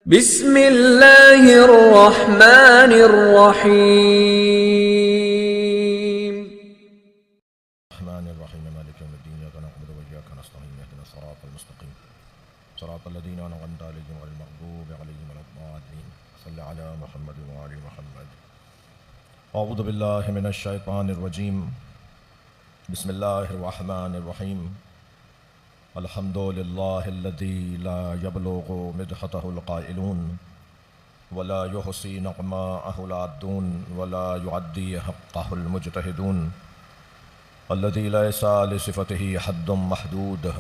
بسم اللہ الرحمن الرحیم. الرحمن الرحیم مالک یوم الدین ایاک نعبد و ایاک نستعین اهدنا الصراط المستقیم صراط الذین انعمت علیہم غیر المغضوب علیہم ولا الضالین. صلی علی محمد و آل محمد. اعوذ باللہ من الشیطان الرجیم. بسم اللہ الرحمن الرحیم. الحمد للہ الذی لا یبلغ مدحتہ القائلون ولا یحصی نعماءہ العادون ولا یعدی حقہ المجتہدون الذي ليس لصفته حد محدود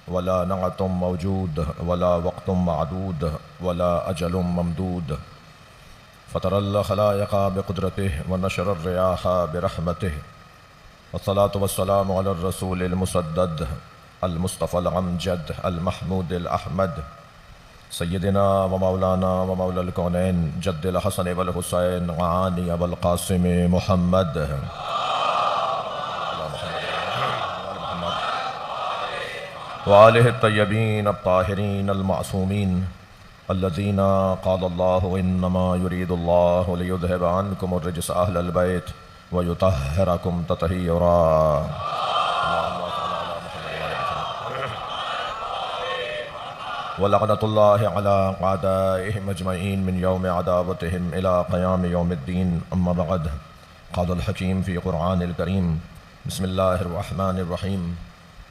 ولا نعت موجود ولا وقت معدود ولا أجل ممدود فطر الخلائق بقدرته ونشر الرياح برحمته والصلاة والسلام على الرسول المسدد المصطفى الأمجد المحمود الأحمد سيدنا ومولانا ومولى الكونين جد الحسن والحسين وعاني أبا القاسم محمد وآلہ الطیبین الطاہرین المعصومین الذین قال اللہ انما یرید اللہ لیذہب عنکم الرجس اہل البیت ویطہرکم تطہیرا. ولعنۃ اللہ علی اعدائہم اجمعین من یوم عداوتہم الی قیام یوم الدین. اما بعد قال الحکیم فی قرآن الکریم. بسم اللہ الرحمن الرحیم.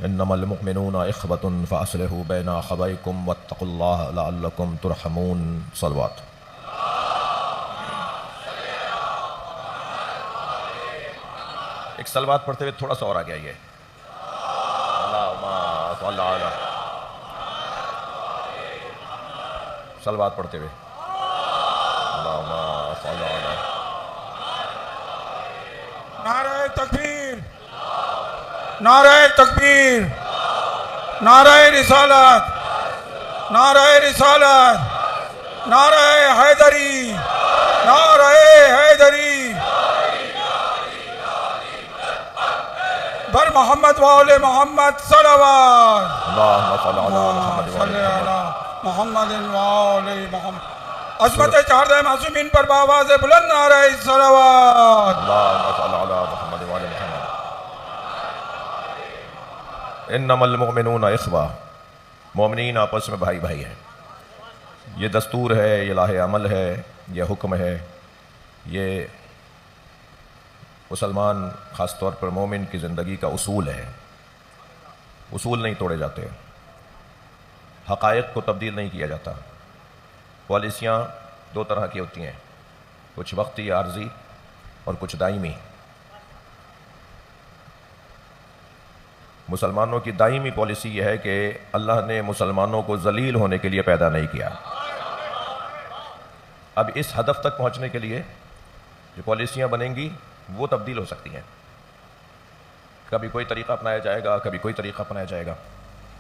انما المؤمنون اخوة فاصلحوا بین اخویکم واتقوا اللہ لعلکم ترحمون. صلوات. ایک صلوات پڑھتے ہوئے تھوڑا سا اور آگے آئیے. اللہم صل علی. صلوات پڑھتے ہوئے. اللہم صل علی. نعرہ تکبیر، نعرہ تکبیر، نعرہ رسالت، نعرہ رسالت، نعرہ حیدری، نعرہ حیدری. بر محمد و آل محمد صلوات. اللہم صل علی محمد و آل صلی محمد. علی محمد و آل محمد. عظمت چاردہ معصومین پر بآواز بلند نعرہ صلوات. اللہم صل علی محمد و آل محمد. انما المؤمنون اخوہ. مومنین آپس میں بھائی بھائی ہیں. یہ دستور ہے، یہ لاہ عمل ہے، یہ حکم ہے. یہ مسلمان خاص طور پر مومن کی زندگی کا اصول ہے. اصول نہیں توڑے جاتے، حقائق کو تبدیل نہیں کیا جاتا. پالیسیاں دو طرح کی ہوتی ہیں، کچھ وقتی عارضی اور کچھ دائمی. مسلمانوں کی دائمی پالیسی یہ ہے کہ اللہ نے مسلمانوں کو ذلیل ہونے کے لیے پیدا نہیں کیا. اب اس ہدف تک پہنچنے کے لیے جو پالیسیاں بنیں گی وہ تبدیل ہو سکتی ہیں. کبھی کوئی طریقہ اپنایا جائے گا، کبھی کوئی طریقہ اپنایا جائے گا.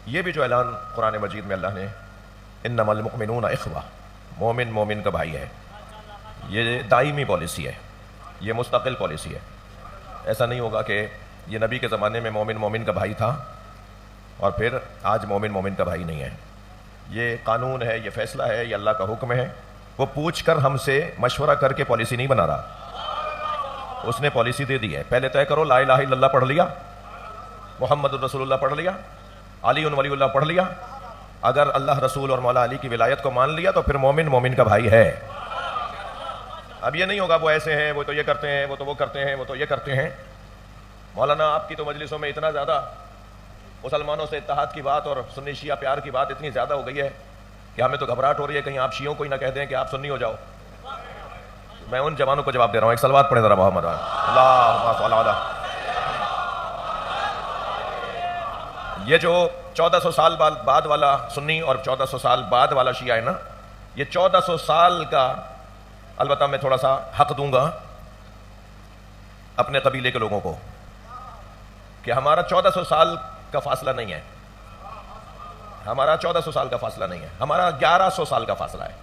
یہ بھی جو اعلان قرآن مجید میں اللہ نے انما المؤمنون اخوہ، مومن مومن کا بھائی ہے، یہ دائمی پالیسی ہے، یہ مستقل پالیسی ہے. ایسا نہیں ہوگا کہ یہ نبی کے زمانے میں مومن مومن کا بھائی تھا اور پھر آج مومن مومن کا بھائی نہیں ہے. یہ قانون ہے، یہ فیصلہ ہے، یہ اللہ کا حکم ہے. وہ پوچھ کر ہم سے مشورہ کر کے پالیسی نہیں بنا رہا، اس نے پالیسی دے دی ہے. پہلے طے کرو، لا الہ الا اللہ پڑھ لیا، محمد الرسول اللہ پڑھ لیا، علی ولی اللہ پڑھ لیا. اگر اللہ رسول اور مولا علی کی ولایت کو مان لیا تو پھر مومن مومن کا بھائی ہے. اب یہ نہیں ہوگا وہ ایسے ہیں، وہ تو یہ کرتے ہیں، وہ تو وہ کرتے ہیں، وہ تو یہ کرتے ہیں. مولانا آپ کی تو مجلسوں میں اتنا زیادہ مسلمانوں سے اتحاد کی بات اور سنی شیعہ پیار کی بات اتنی زیادہ ہو گئی ہے کہ ہمیں تو گھبراہٹ ہو رہی ہے کہیں آپ شیعوں کو ہی نہ کہہ دیں کہ آپ سنی ہو جاؤ. میں ان جوانوں کو جواب دے رہا ہوں. ایک صلوات پڑھیں ذرا محمد. اللہم صل علی. یہ جو 1400 سال بعد والا سنی اور 1400 سال بعد والا شیعہ ہے نا، یہ 1400 سال کا، البتہ میں تھوڑا سا حق دوں گا اپنے قبیلے کے لوگوں کو کہ ہمارا 1400 سال کا فاصلہ نہیں ہے، ہمارا 1400 سال کا فاصلہ نہیں ہے، ہمارا 1100 سال کا فاصلہ ہے.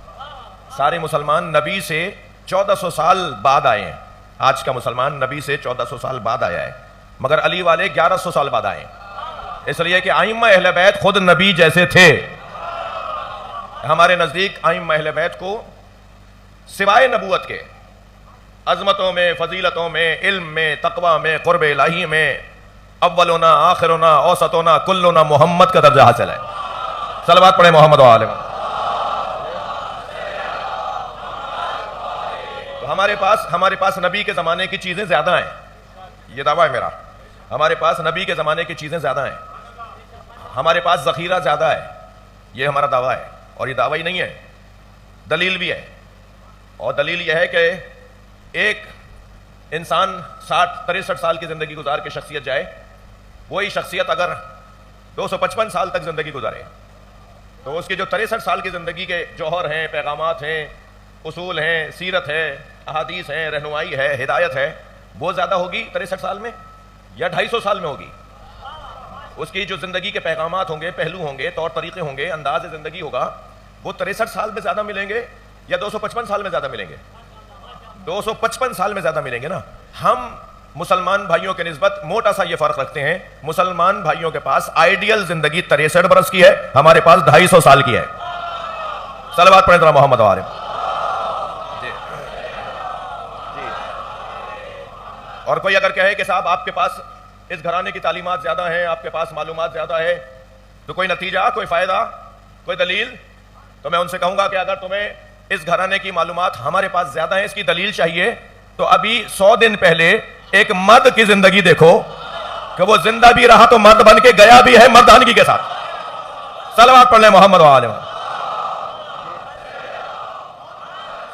سارے مسلمان نبی سے 1400 سال بعد آئے ہیں. آج کا مسلمان نبی سے 1400 سال بعد آیا ہے، مگر علی والے 1100 سال بعد آئے ہیں. اس لیے کہ ائمہ اہل بیت خود نبی جیسے تھے. ہمارے نزدیک ائمہ اہل بیت کو سوائے نبوت کے عظمتوں میں، فضیلتوں میں، علم میں، تقوی میں، قرب الہی میں اولنا، آخرنا، اوسطنا، کلنا محمد کا درجہ حاصل ہے. صلوات پڑھیں محمد و آل محمد. تو ہمارے پاس نبی کے زمانے کی چیزیں زیادہ ہیں. یہ دعویٰ ہے میرا، ہمارے پاس نبی کے زمانے کی چیزیں زیادہ ہیں، ہمارے پاس ذخیرہ زیادہ ہے. یہ ہمارا دعویٰ ہے، اور یہ دعویٰ ہی نہیں ہے، دلیل بھی ہے. اور دلیل یہ ہے کہ ایک انسان 63 سال کی زندگی گزار کے شخصیت جائے، وہی شخصیت اگر 255 سال تک زندگی گزارے تو اس کی جو 63 سال کی زندگی کے جوہر ہیں، پیغامات ہیں، اصول ہیں، سیرت ہے، احادیث ہیں، رہنمائی ہے، ہدایت ہے، وہ زیادہ ہوگی 63 سال میں یا 250 سال میں ہوگی؟ اس کی جو زندگی کے پیغامات ہوں گے، پہلو ہوں گے، طور طریقے ہوں گے، انداز زندگی ہوگا، وہ 63 سال میں زیادہ ملیں گے یا 255 سال میں زیادہ ملیں گے؟ 255 سال میں زیادہ ملیں گے نا. ہم مسلمان بھائیوں کے نسبت موٹا سا یہ فرق رکھتے ہیں، مسلمان بھائیوں کے پاس آئیڈیل زندگی 63 برس کی ہے، ہمارے پاس 250 سال کی ہے. صلوات پڑھیں ذرا محمد و آل محمد. اور کوئی اگر کہے کہ صاحب آپ کے پاس اس گھرانے کی تعلیمات زیادہ ہیں، آپ کے پاس معلومات زیادہ ہے، تو کوئی نتیجہ، کوئی فائدہ، کوئی دلیل؟ تو میں ان سے کہوں گا کہ اگر تمہیں اس گھرانے کی معلومات ہمارے پاس زیادہ ہیں، اس کی دلیل چاہیے، تو ابھی 100 دن پہلے ایک مرد کی زندگی دیکھو کہ وہ زندہ بھی رہا تو مرد بن کے گیا بھی ہے مردانگی کے ساتھ. صلوات پڑھ لیں محمد و آل محمد.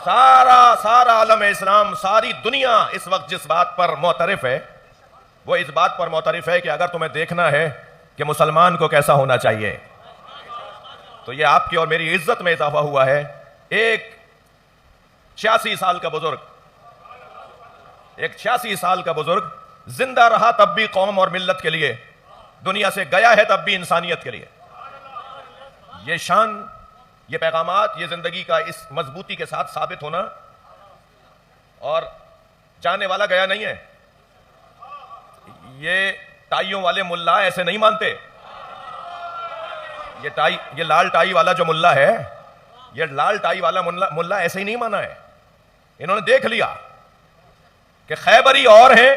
سارا عالم اسلام، ساری دنیا اس وقت جس بات پر معترف ہے، وہ اس بات پر معترف ہے کہ اگر تمہیں دیکھنا ہے کہ مسلمان کو کیسا ہونا چاہیے، تو یہ آپ کی اور میری عزت میں اضافہ ہوا ہے. ایک 86 سال کا بزرگ زندہ رہا تب بھی قوم اور ملت کے لیے، دنیا سے گیا ہے تب بھی انسانیت کے لیے. یہ شان، یہ پیغامات، یہ زندگی کا اس مضبوطی کے ساتھ ثابت ہونا. اور جانے والا گیا نہیں ہے. یہ ٹائیوں والے ملا ایسے نہیں مانتے. یہ لال ٹائی والا جو ملا ہے، یہ لال ٹائی والا ملا ایسے ہی نہیں مانا ہے. انہوں نے دیکھ لیا کہ خیبری اور ہیں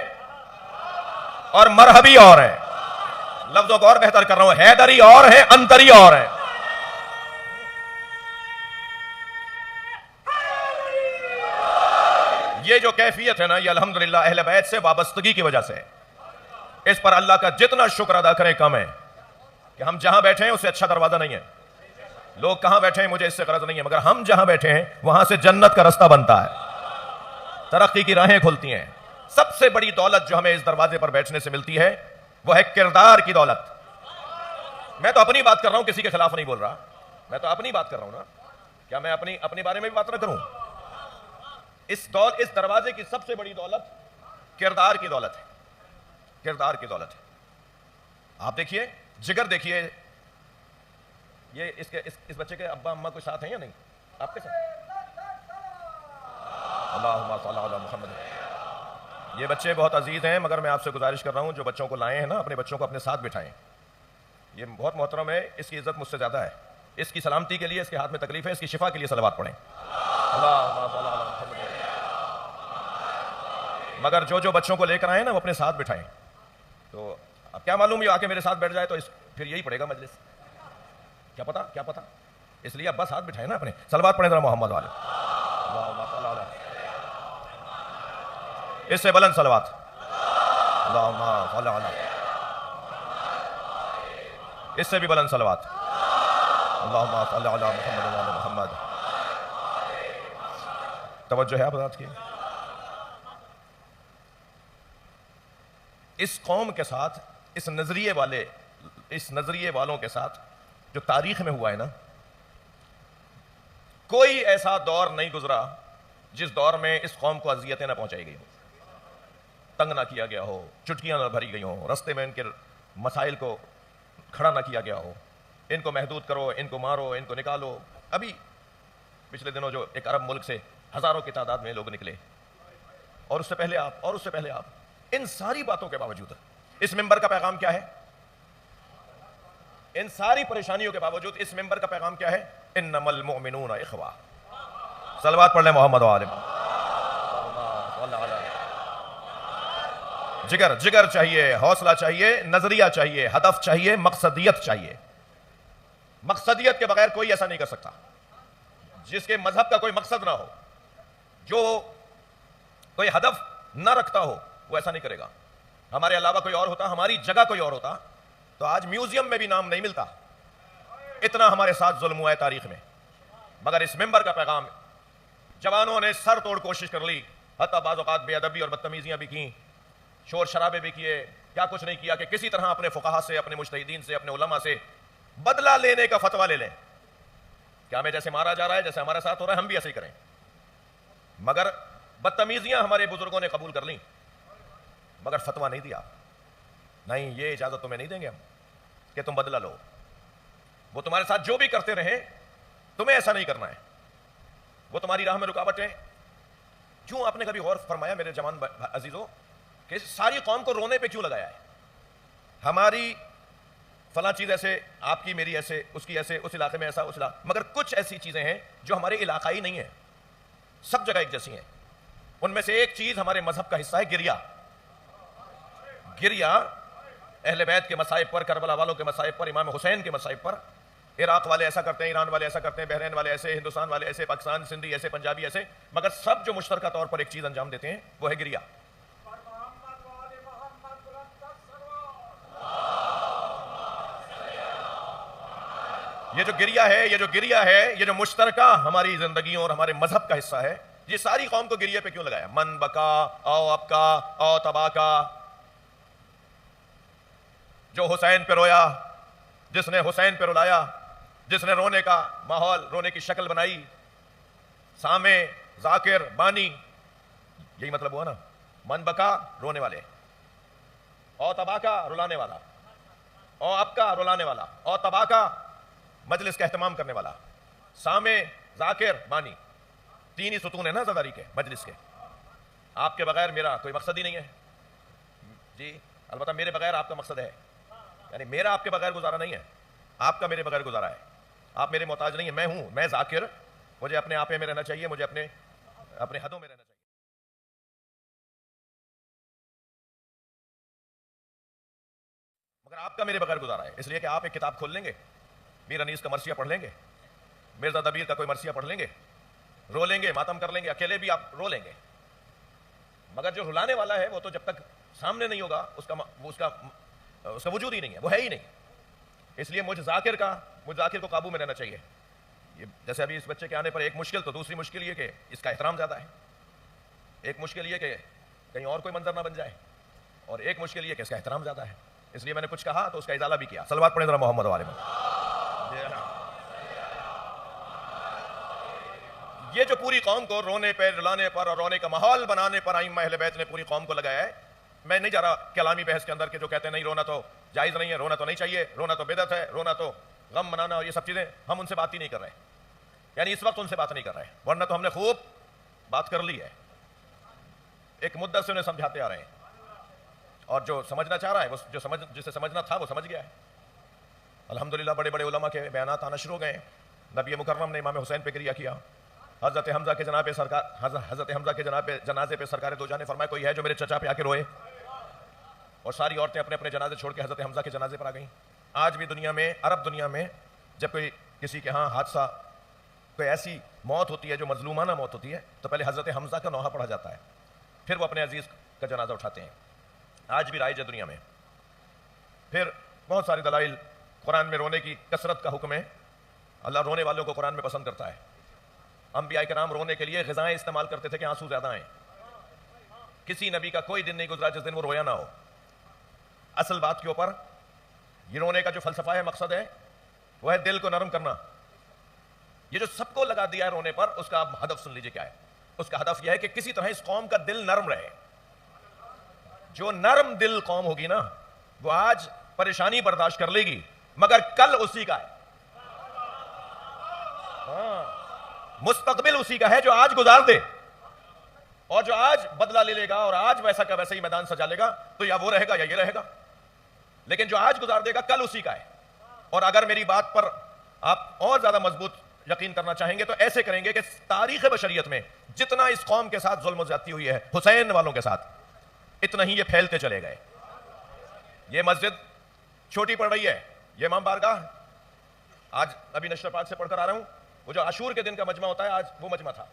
اور مرہبی اور ہیں. لفظوں کو اور بہتر کر رہا ہوں، حیدری اور ہیں، انتری اور ہیں. یہ جو کیفیت ہے نا، یہ الحمدللہ اہل بیت سے وابستگی کی وجہ سے ہے. اس پر اللہ کا جتنا شکر ادا کریں کم ہے کہ ہم جہاں بیٹھے ہیں اس سے اچھا دروازہ نہیں ہے. لوگ کہاں بیٹھے ہیں مجھے اس سے غرض نہیں ہے، مگر ہم جہاں بیٹھے ہیں وہاں سے جنت کا رستہ بنتا ہے، ترقی کی راہیں کھلتی ہیں. سب سے بڑی دولت جو ہمیں اس دروازے پر بیٹھنے سے ملتی ہے وہ ہے کردار کی دولت. میں تو اپنی بات کر رہا ہوں، کسی کے خلاف نہیں بول رہا. میں تو اپنی بات کر رہا ہوں نا. کیا میں اپنے بارے میں بھی بات نہ کروں؟ اس دروازے کی سب سے بڑی دولت کردار کی دولت ہے. کردار کی دولت ہے. آپ دیکھیے، جگر دیکھیے، یہ اس بچے کے ابا اماں کوئی ساتھ ہیں یا نہیں؟ آپ کے ساتھ؟ اللہم صلی علی محمد. یہ بچے بہت عزیز ہیں، مگر میں آپ سے گزارش کر رہا ہوں جو بچوں کو لائے ہیں نا، اپنے بچوں کو اپنے ساتھ بٹھائیں. یہ بہت محترم ہے، اس کی عزت مجھ سے زیادہ ہے. اس کی سلامتی کے لیے، اس کے ہاتھ میں تکلیف ہے، اس کی شفا کے لیے صلوات پڑھیں. اللہم صلی علی محمد. مگر جو بچوں کو لے کر آئے نا وہ اپنے ساتھ بٹھائیں. تو اب کیا معلوم یہ آ کے میرے ساتھ بیٹھ جائے تو پھر یہی پڑے گا مجلس. کیا پتا. اس لیے ابا ساتھ بٹھائے نا اپنے. صلوات پڑھیں ذرا محمد والے. اس سے بلند صلوات. اللہم صلی علی. اس سے بھی بلند صلوات. اللہم صلی علی محمد وعلی محمد. توجہ ہے آپ حضرات کی. اس قوم کے ساتھ، اس نظریے والوں کے ساتھ جو تاریخ میں ہوا ہے نا، کوئی ایسا دور نہیں گزرا جس دور میں اس قوم کو اذیتیں نہ پہنچائی گئی ہو، تنگ نہ کیا گیا ہو، چٹکیاں نہ بھری گئی ہوں، رستے میں ان کے مسائل کو کھڑا نہ کیا گیا ہو. ان کو محدود کرو، ان کو مارو، ان کو نکالو. ابھی پچھلے دنوں جو ایک عرب ملک سے ہزاروں کی تعداد میں لوگ نکلے، اور اس سے پہلے آپ، ان ساری باتوں کے باوجود اس منبر کا پیغام کیا ہے؟ ان ساری پریشانیوں کے باوجود اس منبر کا پیغام کیا ہے؟ انما المؤمنون اخوہ. صلوات پڑھ لیں محمد و آل محمد. جگر جگر چاہیے، حوصلہ چاہیے، نظریہ چاہیے، ہدف چاہیے، مقصدیت چاہیے. مقصدیت کے بغیر کوئی ایسا نہیں کر سکتا. جس کے مذہب کا کوئی مقصد نہ ہو، جو کوئی ہدف نہ رکھتا ہو، وہ ایسا نہیں کرے گا. ہمارے علاوہ کوئی اور ہوتا، ہماری جگہ کوئی اور ہوتا تو آج میوزیم میں بھی نام نہیں ملتا. اتنا ہمارے ساتھ ظلم ہوا ہے تاریخ میں. مگر اس ممبر کا پیغام جوانوں نے سر توڑ کوشش کر لی، حتیٰ بعض اوقات بے ادبی اور بدتمیزیاں بھی کیں، شور شرابے بھی کیے. کیا کچھ نہیں کیا کہ کسی طرح اپنے فقہا سے، اپنے مجتہدین سے، اپنے علماء سے بدلہ لینے کا فتویٰ لے لیں کہ ہمیں جیسے مارا جا رہا ہے، جیسے ہمارے ساتھ ہو رہا ہے، ہم بھی ایسے ہی کریں. مگر بدتمیزیاں ہمارے بزرگوں نے قبول کر لیں، مگر فتویٰ نہیں دیا. نہیں، یہ اجازت تمہیں نہیں دیں گے ہم کہ تم بدلہ لو. وہ تمہارے ساتھ جو بھی کرتے رہیں، تمہیں ایسا نہیں کرنا ہے. وہ تمہاری راہ میں رکاوٹیں. کیوں آپ نے کبھی غور فرمایا میرے جوان عزیزوں کہ ساری قوم کو رونے پہ کیوں لگایا ہے؟ ہماری فلاں چیز ایسے، آپ کی میری ایسے، اس کی ایسے، اس علاقے میں ایسا، اس علاقے. مگر کچھ ایسی چیزیں ہیں جو ہمارے علاقائی نہیں ہیں، سب جگہ ایک جیسی ہیں. ان میں سے ایک چیز ہمارے مذہب کا حصہ ہے، گریا. گریا اہل بیت کے مصائب پر، کربلا والوں کے مصائب پر، امام حسین کے مصائب پر. عراق والے ایسا کرتے ہیں، ایران والے ایسا کرتے ہیں، بحرین والے ایسے، ہندوستان والے ایسے، پاکستان، سندھی ایسے، پنجابی ایسے. مگر سب جو مشترکہ طور پر ایک چیز انجام دیتے ہیں وہ ہے گریا. یہ جو گریا ہے، یہ جو گریا ہے، یہ جو مشترکہ ہماری زندگیوں اور ہمارے مذہب کا حصہ ہے، یہ ساری قوم کو گریے پہ کیوں لگایا؟ من بکا او ابکا او تباکا. جو حسین پہ رویا، جس نے حسین پہ رلایا، جس نے رونے کا ماحول، رونے کی شکل بنائی، سامع، ذاکر، بانی. یہی مطلب ہوا نا. من بکا رونے والے، او تباکا رلانے والا، او ابکا رلانے والا، او تباکا مجلس کا اہتمام کرنے والا، سامع، ذاکر، بانی. تین ہی ستون ہیں نا زداری کے، مجلس کے. آپ کے بغیر میرا کوئی مقصد ہی نہیں ہے. جی البتہ میرے بغیر آپ کا مقصد ہے، یعنی میرا آپ کے بغیر گزارا نہیں ہے، آپ کا میرے بغیر گزارا ہے. آپ میرے محتاج نہیں ہیں. میں ہوں، میں ذاکر، مجھے اپنے آپے میں رہنا چاہیے، مجھے اپنے حدوں میں رہنا چاہیے. مگر آپ کا میرے بغیر گزارا ہے، اس لیے کہ آپ ایک کتاب کھول لیں گے، میر انیس کا مرثیہ پڑھ لیں گے، مرزا دبیر کا کوئی مرثیہ پڑھ لیں گے، رو لیں گے، ماتم کر لیں گے، اکیلے بھی آپ رو لیں گے. مگر جو رلانے والا ہے وہ تو جب تک سامنے نہیں ہوگا اس کا وجود ہی نہیں ہے، وہ ہے ہی نہیں. اس لیے مجھ ذاکر کو قابو میں رہنا چاہیے. یہ جیسے ابھی اس بچے کے آنے پر ایک مشکل، تو دوسری مشکل یہ کہ اس کا احترام زیادہ ہے. ایک مشکل یہ کہ کہیں اور کوئی منظر نہ بن جائے، اور ایک مشکل یہ کہ اس کا احترام زیادہ ہے. اس لیے میں نے کچھ کہا تو اس کا ازالہ بھی کیا. صلوات پڑھیں ذرا محمد والے میں. یہ جو پوری قوم کو رونے پہ، رلانے پر اور رونے کا ماحول بنانے پر ائمہ اہل بیت نے پوری قوم کو لگایا ہے. میں نہیں جا رہا کلامی بحث کے اندر کہ جو کہتے ہیں نہیں رونا تو جائز نہیں ہے، رونا تو نہیں چاہیے، رونا تو بدعت ہے، رونا تو غم منانا اور یہ سب چیزیں، ہم ان سے بات ہی نہیں کر رہے. یعنی اس وقت ان سے بات نہیں کر رہے، ورنہ تو ہم نے خوب بات کر لی ہے. ایک مدت سے انہیں سمجھاتے آ رہے ہیں، اور جو سمجھنا چاہ رہا ہے، وہ جسے سمجھنا تھا وہ سمجھ گیا ہے. الحمدللہ بڑے بڑے علماء کے بیانات آنا شروع ہو گئے ہیں. نبی مکرم نے امام حسین پہ گریہ کیا. حضرت حمزہ کے جنازے پہ سرکار دو جہاں نے فرمایا کوئی ہے جو میرے چچا پہ آ کے روئے، اور ساری عورتیں اپنے اپنے جنازے چھوڑ کے حضرت حمزہ کے جنازے پر آ گئیں. آج بھی دنیا میں، عرب دنیا میں، جب کوئی کسی کے ہاں حادثہ، کوئی ایسی موت ہوتی ہے جو مظلومانہ موت ہوتی ہے، تو پہلے حضرت حمزہ کا نوحہ پڑھا جاتا ہے، پھر وہ اپنے عزیز کا جنازہ اٹھاتے ہیں. آج بھی رائج ہے دنیا میں. پھر بہت سارے دلائل. قرآن میں رونے کی کثرت کا حکم ہے. اللہ رونے والوں کو قرآن میں پسند کرتا ہے. انبیاء کرام رونے کے لیے غذائیں استعمال کرتے تھے کہ آنسو زیادہ آئیں. کسی نبی کا کوئی دن نہیں گزرا جس دن وہ رویا نہ ہو. اصل بات کے اوپر یہ رونے کا جو فلسفہ ہے، مقصد ہے، وہ ہے دل کو نرم کرنا. یہ جو سب کو لگا دیا ہے رونے پر، اس کا آپ ہدف سن لیجئے کیا ہے. اس کا ہدف یہ ہے کہ کسی طرح اس قوم کا دل نرم رہے. جو نرم دل قوم ہوگی نا، وہ آج پریشانی برداشت کر لے گی، مگر کل اسی کا ہے. مستقبل اسی کا ہے جو آج گزار دے. اور جو آج بدلہ لے لے گا اور آج ویسا کا ویسا ہی میدان سجا لے گا، تو یا وہ رہے گا یا یہ رہے گا. لیکن جو آج گزار دے گا کل اسی کا ہے. اور اگر میری بات پر آپ اور زیادہ مضبوط یقین کرنا چاہیں گے تو ایسے کریں گے کہ تاریخ بشریت میں جتنا اس قوم کے ساتھ ظلم و زیادتی ہوئی ہے حسین والوں کے ساتھ، اتنا ہی یہ پھیلتے چلے گئے. یہ مسجد چھوٹی پڑ رہی ہے، یہ امام بارگاہ آج ابھی نشر پاک سے پڑھ کر آ رہا ہوں، وہ جو عاشور کے دن کا مجمع ہوتا ہے آج وہ مجمع تھا.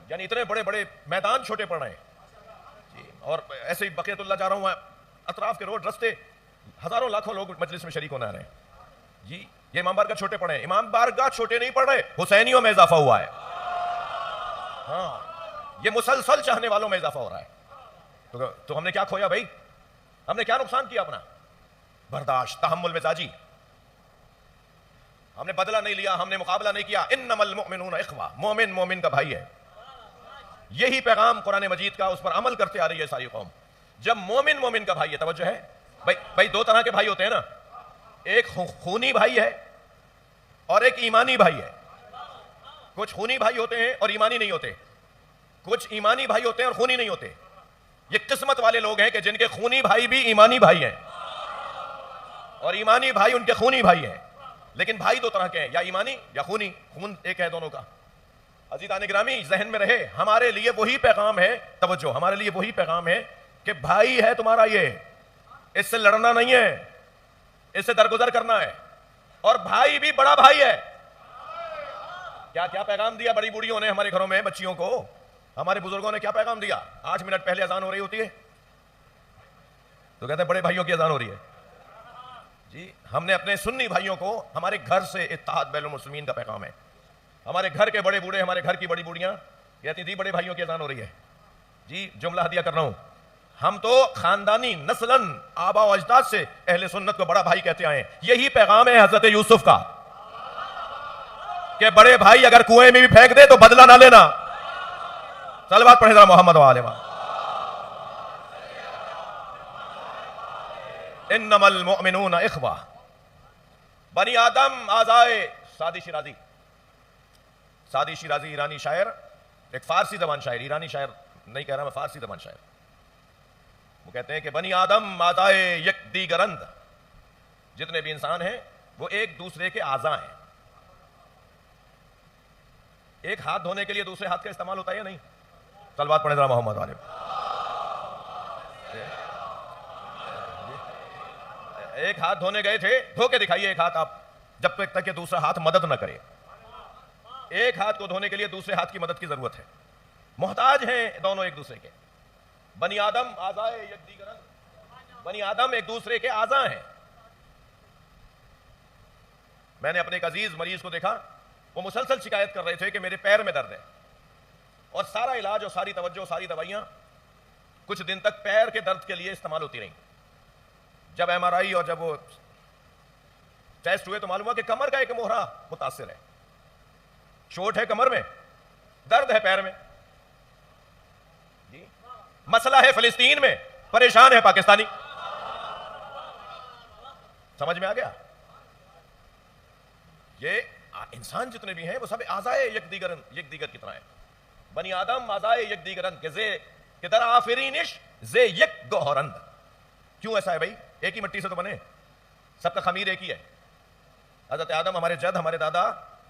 یعنی اتنے بڑے بڑے میدان چھوٹے پڑ رہے ہیں جی. اور ایسے ہی بقیت اللہ جا رہا ہوں، اطراف کے روڈ رستے ہزاروں لاکھوں لوگ مجلس میں شریک ہونے آ رہے ہیں جی. یہ امام بارگاہ چھوٹے پڑے ہیں، امام بارگاہ چھوٹے نہیں پڑ رہے، حسینیوں میں اضافہ ہوا ہے. ہاں، یہ مسلسل چاہنے والوں میں اضافہ ہو رہا ہے. تو ہم نے کیا کھویا بھائی؟ ہم نے کیا نقصان کیا اپنا؟ برداشت، تحمل مزاجی. ہم نے بدلہ نہیں لیا، ہم نے مقابلہ نہیں کیا. انما المؤمنون اخوہ، مومن مومن کا بھائی ہے. یہی پیغام قرآن مجید کا، اس پر عمل کرتے آ رہی ہے ساری قوم. جب مومن مومن کا بھائی ہے، توجہ ہے بھائی دو طرح کے بھائی ہوتے ہیں نا، ایک خونی بھائی ہے اور ایک ایمانی بھائی ہے. کچھ خونی بھائی ہوتے ہیں اور ایمانی نہیں ہوتے، کچھ ایمانی بھائی ہوتے ہیں اور خونی نہیں ہوتے. یہ قسمت والے لوگ ہیں کہ جن کے خونی بھائی بھی ایمانی بھائی ہیں اور ایمانی بھائی ان کے خونی بھائی ہیں. لیکن بھائی دو طرح کے ہیں، یا ایمانی یا خونی، خون ایک ہے دونوں کا. عزیزان گرامی ذہن میں رہے، ہمارے لیے وہی پیغام ہے، توجہ، ہمارے لیے وہی پیغام ہے کہ بھائی ہے تمہارا، یہ اس سے لڑنا نہیں ہے، اس سے درگزر کرنا ہے. اور بھائی بھی بڑا بھائی ہے. کیا کیا پیغام دیا بڑی بوڑھیوں نے ہمارے گھروں میں بچیوں کو، ہمارے بزرگوں نے کیا پیغام دیا؟ 8 منٹ پہلے اذان ہو رہی ہوتی ہے تو کہتے ہیں بڑے بھائیوں کی اذان ہو رہی ہے جی. ہم نے اپنے سنی بھائیوں کو، ہمارے گھر سے اتحاد بین المسلمین کا پیغام ہے. ہمارے گھر کے بڑے بوڑھے، ہمارے گھر کی بڑی بوڑھیاں کہتی تھی بڑے بھائیوں کی اذان ہو رہی ہے جی. جملہ ہدیہ کر رہا ہوں، ہم تو خاندانی نسلاً آبا و اجداد سے اہل سنت کو بڑا بھائی کہتے آئے ہیں. یہی پیغام ہے حضرت یوسف کا کہ بڑے بھائی اگر کنویں میں بھی پھینک دے تو بدلہ نہ لینا. صلوات پڑھیں ذرا محمد و آل محمد. انما المؤمنون اخوہ. بنی آدم آزائے. سعدی شیرازی ایرانی شاعر، ایک فارسی زبان شاعر، ایرانی شاعر نہیں کہہ رہا میں، فارسی زبان شاعر. وہ کہتے ہیں کہ بنی آدم آزائے یک دیگرند، جتنے بھی انسان ہیں وہ ایک دوسرے کے اعضاء ہیں. ایک ہاتھ دھونے کے لیے دوسرے ہاتھ کا استعمال ہوتا ہے یا نہیں؟ صلوات پڑھیں ذرا محمد والے. ایک ہاتھ دھونے گئے تھے، دھو کے دکھائیے ایک ہاتھ آپ، جب تک کہ دوسرا ہاتھ مدد نہ کرے. ایک ہاتھ کو دھونے کے لیے دوسرے ہاتھ کی مدد کی ضرورت ہے. محتاج ہیں دونوں ایک دوسرے کے. بنی آدم آزائے یک دیگرند، بنی آدم ایک دوسرے کے اعضاء ہیں. میں نے اپنے ایک عزیز مریض کو دیکھا، وہ مسلسل شکایت کر رہے تھے کہ میرے پیر میں درد ہے، اور سارا علاج اور ساری توجہ، ساری دوائیاں کچھ دن تک پیر کے درد کے لیے استعمال ہوتی رہیں. جب ایم آر آئی اور جب وہ ٹیسٹ ہوئے تو معلوم ہوا کہ کمر کا ایک موہرا متاثر ہے. چوٹ ہے کمر میں، درد ہے پیر میں جی. مسئلہ ہے فلسطین میں، پریشان ہے پاکستانی. سمجھ میں آ گیا؟ یہ انسان جتنے بھی ہیں وہ سب اعضائے یک دیگر کی طرح ہیں. بنی آدم اعضائے یک دیگرند کہ در آفرینش زے یک گوہرند. کیوں ایسا ہے بھائی؟ ایک ہی مٹی سے تو بنے، سب کا خمیر ایک ہی ہے. حضرت آدم ہمارے جد، ہمارے دادا،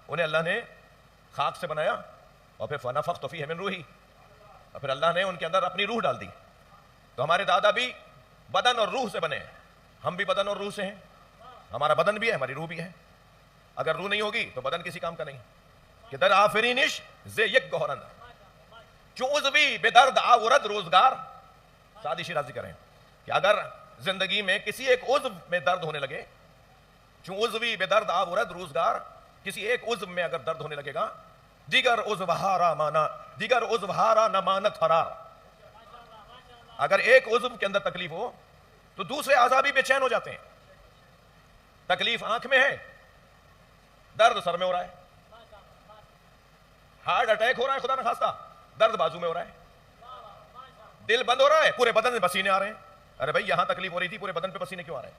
انہیں اللہ نے خاک سے بنایا اور پھر فنفخت فیہ من روحی، اور پھر اللہ نے ان کے اندر اپنی روح ڈال دی. تو ہمارے دادا بھی بدن اور روح سے بنے ہیں، ہم بھی بدن اور روح سے ہیں. ہمارا بدن بھی ہے، ہماری روح بھی ہے. اگر روح نہیں ہوگی تو بدن کسی کام کا نہیں. کہ در آفرینش زے یک گوہرند، چو عضوی بے درد آورد روزگار. سعدی شیرازی کریں کہ اگر زندگی میں کسی ایک عضو میں درد ہونے لگے، چو عضوی بے درد آورد روزگار، کسی ایک عضو میں اگر درد ہونے لگے گا، دیگر عضو ہارا نہ مانت فرار. اگر ایک عضو کے اندر تکلیف ہو تو دوسرے اعضاء بھی بے چین ہو جاتے ہیں. تکلیف آنکھ میں ہے، درد سر میں ہو رہا ہے. ہارٹ اٹیک ہو رہا ہے خدا نہ خواستہ، درد بازو میں ہو رہا ہے. دل بند ہو رہا ہے، پورے بدن میں پسینے آ رہے ہیں. ارے بھائی یہاں تکلیف ہو رہی تھی، پورے بدن پہ پسینے کیوں آ رہے ہیں؟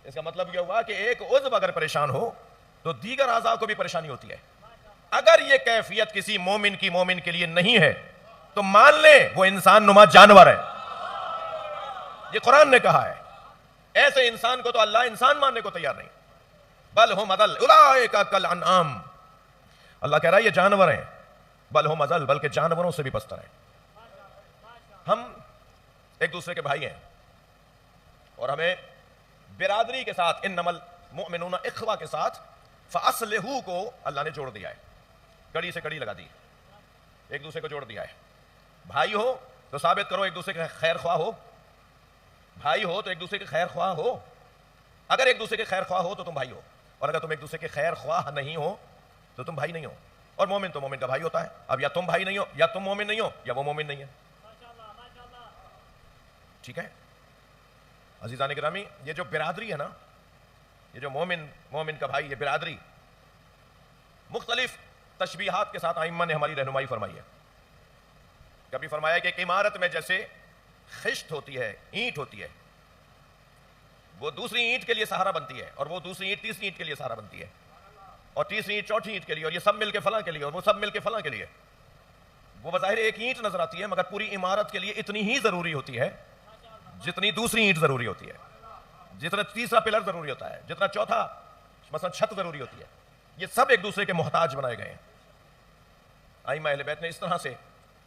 اس کا مطلب یہ ہوا کہ ایک عضو اگر پریشان ہو تو دیگر اعضاء کو بھی پریشانی ہوتی ہے. اگر یہ کیفیت کسی مومن کے لیے نہیں ہے تو مان لیں وہ انسان نما جانور ہے. یہ قرآن نے کہا ہے. ایسے انسان کو تو اللہ انسان ماننے کو تیار نہیں. بل ہم اضل اولئک کالانعام، اللہ کہہ رہا ہے یہ جانور ہیں، بل ہم اضل، بلکہ جانوروں سے بھی پستر ہیں. ہم ایک دوسرے کے بھائی ہیں اور ہمیں برادری کے ساتھ انما المؤمنون اخوہ کے ساتھ فاصلحوا کو اللہ نے جوڑ دیا ہے، کڑی سے کڑی لگا دی، ایک دوسرے کو جوڑ دیا ہے. بھائی ہو تو ثابت کرو ایک دوسرے کے خیر خواہ ہو، بھائی ہو تو ایک دوسرے کے خیر خواہ ہو. اگر ایک دوسرے کے خیر خواہ ہو تو تم بھائی ہو، اور اگر تم ایک دوسرے کے خیر خواہ نہیں ہو تو تم بھائی نہیں ہو. اور مومن تو مومن کا بھائی ہوتا ہے. اب یا تم بھائی نہیں ہو، یا تم مومن نہیں ہو، یا وہ مومن نہیں ہے. ٹھیک ہے عزیزان گرامی، یہ جو برادری ہے نا، یہ جو مومن کا بھائی، یہ برادری مختلف تشبیہات کے ساتھ ائمہ نے ہماری رہنمائی فرمائی ہے. کبھی فرمایا کہ ایک عمارت میں جیسے خشت ہوتی ہے، اینٹ ہوتی ہے، وہ دوسری اینٹ کے لیے سہارا بنتی ہے، اور وہ دوسری اینٹ تیسری اینٹ کے لیے سہارا بنتی ہے، اور تیسری اینٹ چوتھی اینٹ کے لیے، اور یہ سب مل کے فلاں کے لیے، اور وہ سب مل کے فلاں کے لیے. وہ بظاہر ایک اینٹ نظر آتی ہے مگر پوری عمارت کے لیے اتنی ہی ضروری ہوتی ہے جتنی دوسری اینٹ ضروری ہوتی ہے، جتنا تیسرا پلر ضروری ہوتا ہے، جتنا چوتھا مثلا چھت ضروری ہوتی ہے. یہ سب ایک دوسرے کے محتاج بنائے گئے ہیں. ائمہ اہل بیت نے اس طرح سے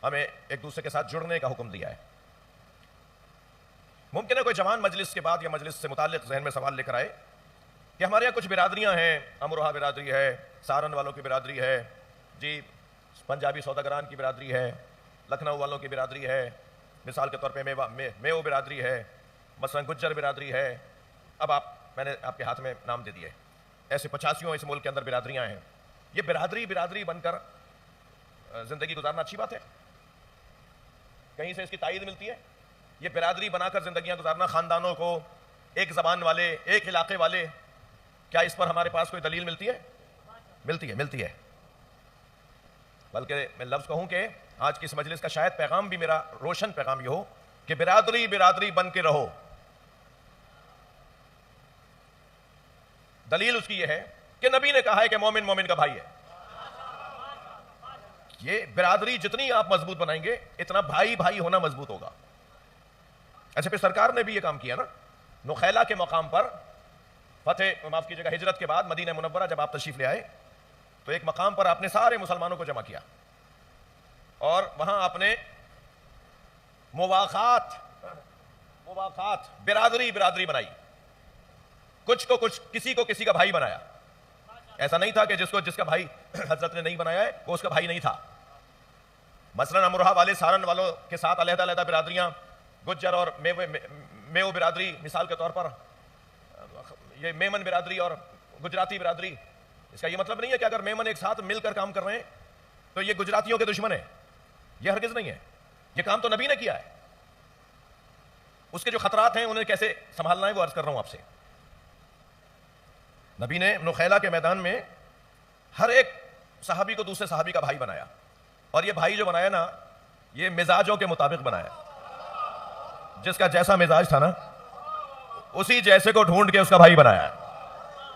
ہمیں ایک دوسرے کے ساتھ جڑنے کا حکم دیا ہے. ممکن ہے کوئی جوان مجلس کے بعد یا مجلس سے متعلق ذہن میں سوال لے کر آئے کہ ہمارے یہاں کچھ برادریاں ہیں، امروہہ برادری ہے، سارن والوں کی برادری ہے، جی پنجابی سوداگران کی برادری ہے، لکھنؤ والوں کی برادری ہے، مثال کے طور پہ میو برادری ہے، مثلا گجر برادری ہے. اب میں نے آپ کے ہاتھ میں نام دے دیے. ایسے 85 اس ملک کے اندر برادریاں ہیں. یہ برادری بن کر زندگی گزارنا اچھی بات ہے؟ کہیں سے اس کی تائید ملتی ہے؟ یہ برادری بنا کر زندگیاں گزارنا، خاندانوں کو ایک زبان والے، ایک علاقے والے، کیا اس پر ہمارے پاس کوئی دلیل ملتی ہے؟ ملتی ہے. بلکہ میں لفظ کہوں کہ آج کی اس مجلس کا شاید پیغام بھی میرا روشن پیغام یہ ہو کہ برادری بن کے رہو. دلیل اس کی یہ ہے کہ نبی نے کہا ہے کہ مومن مومن کا بھائی ہے. یہ برادری جتنی آپ مضبوط بنائیں گے اتنا بھائی ہونا مضبوط ہوگا. اچھا پھر سرکار نے بھی یہ کام کیا نا، نخیلہ کے مقام پر معاف کیجیے گا ہجرت کے بعد مدینہ منورہ جب آپ تشریف لے آئے تو ایک مقام پر آپ نے سارے مسلمانوں کو جمع کیا اور وہاں آپ نے مواخات برادری بنائی. کچھ کسی کو کسی کا بھائی بنایا. ایسا نہیں تھا کہ جس کا بھائی حضرت نے نہیں بنایا ہے وہ اس کا بھائی نہیں تھا. مثلا امروہہ والے سارن والوں کے ساتھ علیحدہ برادریاں، گجر اور میو برادری مثال کے طور پر، یہ میمن برادری اور گجراتی برادری. اس کا یہ مطلب نہیں ہے کہ اگر میمن ایک ساتھ مل کر کام کر رہے ہیں تو یہ گجراتیوں کے دشمن ہیں. یہ ہرگز نہیں ہے. یہ کام تو نبی نے کیا ہے. اس کے جو خطرات ہیں انہیں کیسے سنبھالنا ہے وہ عرض کر رہا ہوں آپ سے. نبی نے نخیلہ کے میدان میں ہر ایک صحابی کو دوسرے صحابی کا بھائی بنایا، اور یہ بھائی جو بنایا نا یہ مزاجوں کے مطابق بنایا. جس کا جیسا مزاج تھا نا اسی جیسے کو ڈھونڈ کے اس کا بھائی بنایا.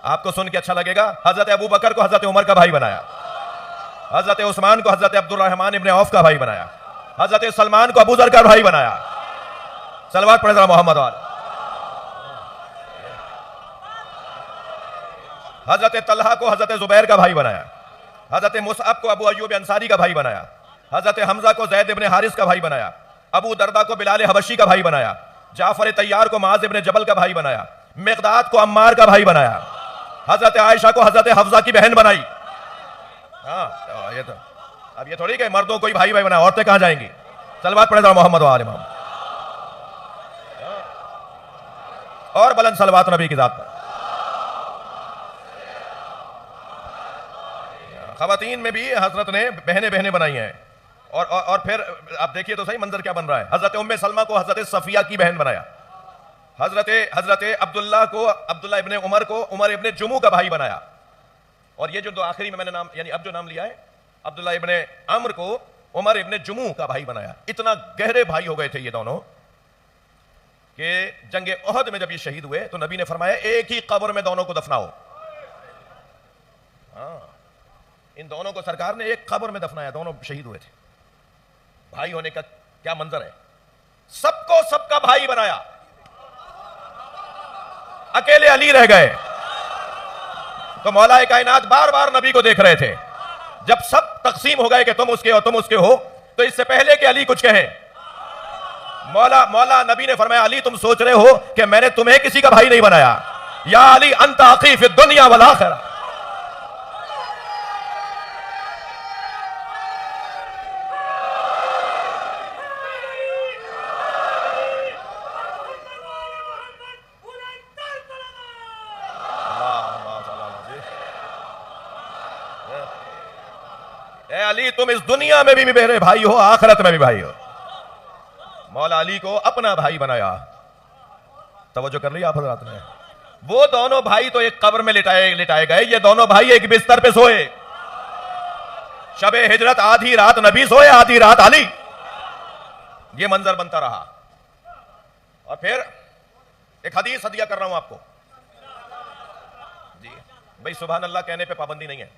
آپ کو سن کے اچھا لگے گا، حضرت ابو بکر کو حضرت عمر کا بھائی بنایا، حضرت عثمان کو حضرت عبد الرحمن ابن عوف کا بھائی بنایا، حضرت سلمان کو ابو ذر کا بھائی بنایا. صلوات پڑھے ذرا محمد والے. حضرت طلحہ کو حضرت زبیر کا بھائی بنایا، حضرت مصعب کو ابو ایوب انصاری کا بھائی بنایا، حضرت حمزہ کو زید ابن حارث کا بھائی بنایا، ابو دردہ کو بلال حبشی کا بھائی بنایا، جعفر طیار کو معاذ ابن جبل کا بھائی بنایا، مقداد کو عمار کا بھائی بنایا، حضرت عائشہ کو حضرت حفصہ کی بہن بنائی. ہاں یہ تو اب یہ تھوڑی کہ مردوں کو ہی بھائی بنایا، عورتیں کہاں جائیں گی؟ صلوات پڑھے ذرا محمد و آل محمد. اور بلند صلوات نبی کی ذات پر. خواتین میں بھی حضرت نے بہنیں بنائی ہیں. اور پھر آپ دیکھیے تو صحیح منظر کیا بن رہا ہے. حضرت ام سلمہ کو حضرت صفیہ کی بہن بنایا، حضرت عبداللہ کو عبداللہ ابن عمر کو عمر ابن جمو کا بھائی بنایا. اور یہ جو دو آخری میں نے نام یعنی اب جو نام لیا ہے عبداللہ ابن عمر کو عمر ابن جمو کا بھائی بنایا. اتنا گہرے بھائی ہو گئے تھے یہ دونوں کہ جنگ احد میں جب یہ شہید ہوئے تو نبی نے فرمایا ایک ہی قبر میں دونوں کو دفناؤ. ہاں ان دونوں کو سرکار نے ایک قبر میں دفنایا، دونوں شہید ہوئے تھے. بھائی ہونے کا کیا منظر ہے. سب کو سب کا بھائی بنایا. اکیلے علی رہ گئے تو مولا کائنات بار بار نبی کو دیکھ رہے تھے. جب سب تقسیم ہو گئے کہ تم اس کے ہو تم اس کے ہو، تو اس سے پہلے کہ علی کچھ کہیں، مولا نبی نے فرمایا علی تم سوچ رہے ہو کہ میں نے تمہیں کسی کا بھائی نہیں بنایا، یا علی انت اخی فی الدنیا والآخرہ. اے علی تم اس دنیا میں بھی میرے بھائی ہو، آخرت میں بھی بھائی ہو. مولا علی کو اپنا بھائی بنایا. توجہ کر لی آپ حضرات نے؟ وہ دونوں بھائی تو ایک قبر میں لٹائے گئے، یہ دونوں بھائی ایک بستر پہ سوئے. شب ہجرت آدھی رات نبی سوئے، آدھی رات علی. یہ منظر بنتا رہا. اور پھر ایک حدیث ہدیہ کر رہا ہوں آپ کو. جی بھائی سبحان اللہ کہنے پہ پابندی نہیں ہے.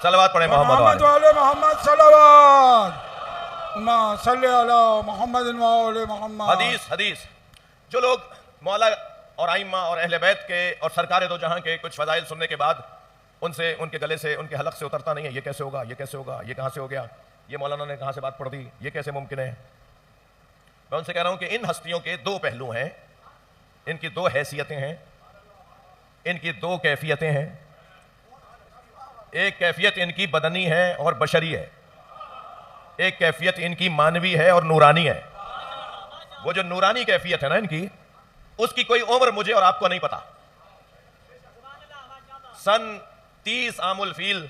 صلوات پڑھیں محمد والے محمد صلوات صلی علی محمد والے محمد. حدیث جو لوگ مولا اور ائمہ اور اہل بیت کے اور سرکار دو جہاں کے کچھ فضائل سننے کے بعد ان سے ان کے گلے سے ان کے حلق سے اترتا نہیں ہے یہ کیسے ہوگا، یہ کیسے ہوگا، یہ کہاں سے ہو گیا، یہ مولانا نے کہاں سے بات پڑھ دی، یہ کیسے ممکن ہے. میں ان سے کہہ رہا ہوں کہ ان ہستیوں کے دو پہلو ہیں، ان کی دو حیثیتیں ہیں، ان کی دو کیفیتیں ہیں. ایک کیفیت ان کی بدنی ہے اور بشری ہے، ایک کیفیت ان کی مانوی ہے اور نورانی ہے. وہ جو نورانی کیفیت ہے نا ان کی، اس کی کوئی عمر مجھے اور آپ کو نہیں پتا. سن 30 عام الفیل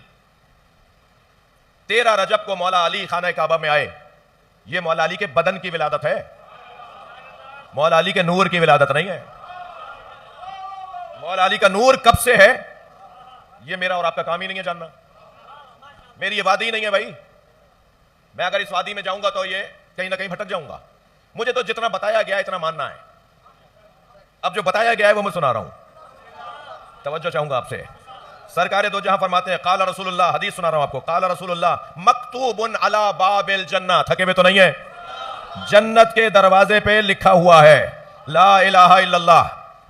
13 رجب کو مولا علی خانہ کعبہ میں آئے. یہ مولا علی کے بدن کی ولادت ہے، مولا علی کے نور کی ولادت نہیں ہے. مولا علی کا نور کب سے ہے یہ میرا اور آپ کا کام ہی نہیں ہے جاننا. میری یہ وادی نہیں ہے بھائی. میں اگر اس وادی میں جاؤں گا تو یہ کہیں نہ کہیں بھٹک جاؤں گا. مجھے تو جتنا بتایا گیا اتنا ماننا ہے. اب جو بتایا گیا ہے وہ میں سنا رہا ہوں. توجہ چاہوں گا آپ سے. سرکار دو جہاں فرماتے ہیں قال رسول اللہ، حدیث سنا رہا ہوں آپ کو. قال رسول اللہ مکتوب علی باب الجنہ، تھکے ہوئے تو نہیں ہے، جنت کے دروازے پہ لکھا ہوا ہے لا الہ الا اللہ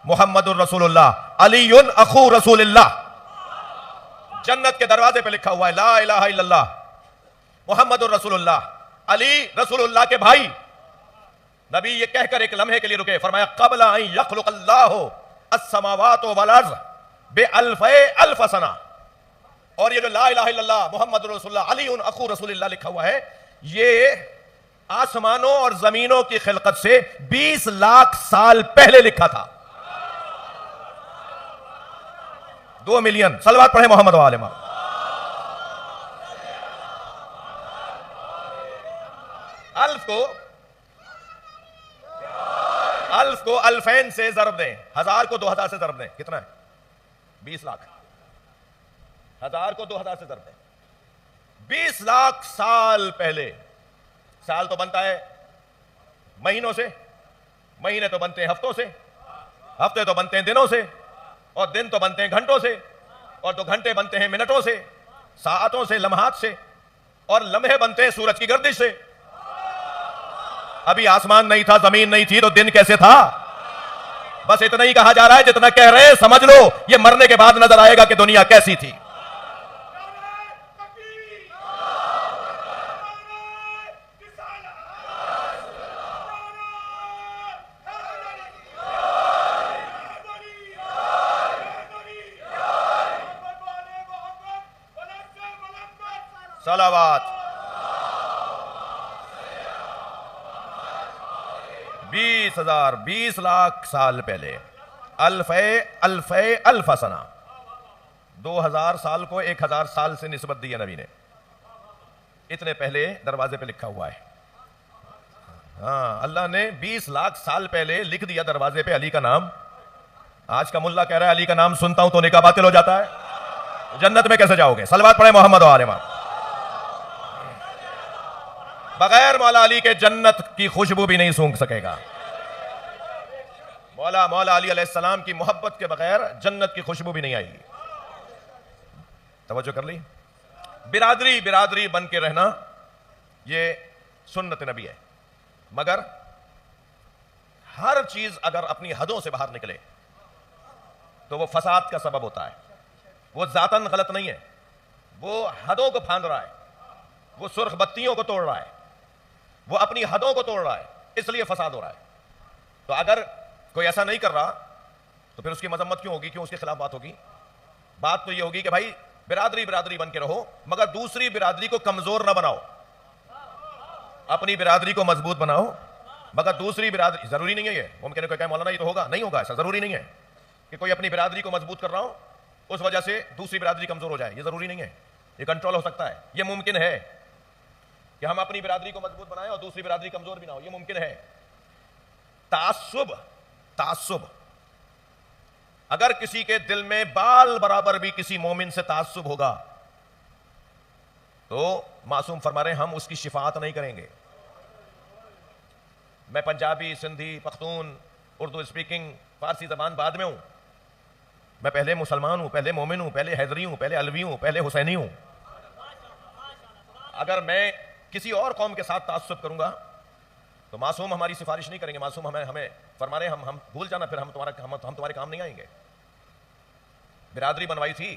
محمد الرسول اللہ علی اخو رسول اللہ. جنت کے دروازے پہ لکھا ہوا ہے لا الہ الا اللہ محمد الرسول اللہ علی رسول اللہ کے بھائی. نبی یہ کہہ کر ایک لمحے کے لیے رکے، فرمایا قبل ان یخلق اللہ السماوات والارض بألف الف سنہ. اور یہ جو لا الہ الا اللہ محمد رسول اللہ علی اخو رسول اللہ لکھا ہوا ہے، یہ آسمانوں اور زمینوں کی خلقت سے 20 لاکھ سال پہلے لکھا تھا. 2 ملین. صلوات پڑھیں محمد و آل محمد. الف کو الفین سے ضرب دیں، 1000 کو 2000 سے ضرب دیں، کتنا ہے؟ 20 لاکھ. 1000 کو 2000 سے ضرب دیں. 20 لاکھ سال پہلے. سال تو بنتا ہے مہینوں سے، مہینے تو بنتے ہیں ہفتوں سے، ہفتے تو بنتے ہیں دنوں سے، اور دن تو بنتے ہیں گھنٹوں سے، اور تو گھنٹے بنتے ہیں منٹوں سے، ساعتوں سے، لمحات سے، اور لمحے بنتے ہیں سورج کی گردش سے. ابھی آسمان نہیں تھا، زمین نہیں تھی، تو دن کیسے تھا؟ بس اتنا ہی کہا جا رہا ہے جتنا کہہ رہے ہیں سمجھ لو. یہ مرنے کے بعد نظر آئے گا کہ دنیا کیسی تھی. صلوات. 20,000 20 لاکھ سال پہلے. الف سنہ. 2000 سال کو 1000 سال سے نسبت دی ہے نبی نے. اتنے پہلے دروازے پہ لکھا ہوا ہے. ہاں اللہ نے 20 لاکھ سال پہلے لکھ دیا دروازے پہ علی کا نام. آج کا ملا کہہ رہا ہے علی کا نام سنتا ہوں تو نکاح باطل ہو جاتا ہے. جنت میں کیسے جاؤ گے؟ صلوات پڑھیں محمد و آل محمد. بغیر مولا علی کے جنت کی خوشبو بھی نہیں سونگھ سکے گا. مولا علی علیہ السلام کی محبت کے بغیر جنت کی خوشبو بھی نہیں آئے گی. توجہ کر لی. برادری بن کے رہنا یہ سنت نبی ہے، مگر ہر چیز اگر اپنی حدوں سے باہر نکلے تو وہ فساد کا سبب ہوتا ہے. وہ ذاتاً غلط نہیں ہے، وہ حدوں کو پھاند رہا ہے، وہ سرخ بتیوں کو توڑ رہا ہے، وہ اپنی حدوں کو توڑ رہا ہے، اس لیے فساد ہو رہا ہے. تو اگر کوئی ایسا نہیں کر رہا تو پھر اس کی مذمت کیوں ہوگی، کیوں اس کے خلاف بات ہوگی؟ بات تو یہ ہوگی کہ بھائی برادری برادری بن کے رہو، مگر دوسری برادری کو کمزور نہ بناؤ. اپنی برادری کو مضبوط بناؤ، مگر دوسری برادری، ضروری نہیں ہے یہ، ممکن ہے کوئی کہے مولانا یہ تو ہوگا، نہیں ہوگا، ایسا ضروری نہیں ہے کہ کوئی اپنی برادری کو مضبوط کر رہا ہو اس وجہ سے دوسری برادری کمزور ہو جائے، یہ ضروری نہیں ہے. یہ کنٹرول ہو سکتا ہے، یہ ممکن ہے کہ ہم اپنی برادری کو مضبوط بنائیں اور دوسری برادری کمزور بھی نہ ہو، یہ ممکن ہے. تعصب اگر کسی کے دل میں بال برابر بھی کسی مومن سے تعصب ہوگا تو معصوم فرما رہے ہیں ہم اس کی شفاعت نہیں کریں گے. میں پنجابی، سندھی، پختون، اردو اسپیکنگ، فارسی زبان بعد میں ہوں. میں پہلے مسلمان ہوں، پہلے مومن ہوں، پہلے حیدری ہوں، پہلے علوی ہوں، پہلے حسینی ہوں. اگر میں کسی اور قوم کے ساتھ تعصب کروں گا تو معصوم ہماری سفارش نہیں کریں گے. معصوم ہمیں فرما رہے ہیں ہم بھول جانا، پھر ہم تمہارے کام نہیں آئیں گے. برادری بنوائی تھی،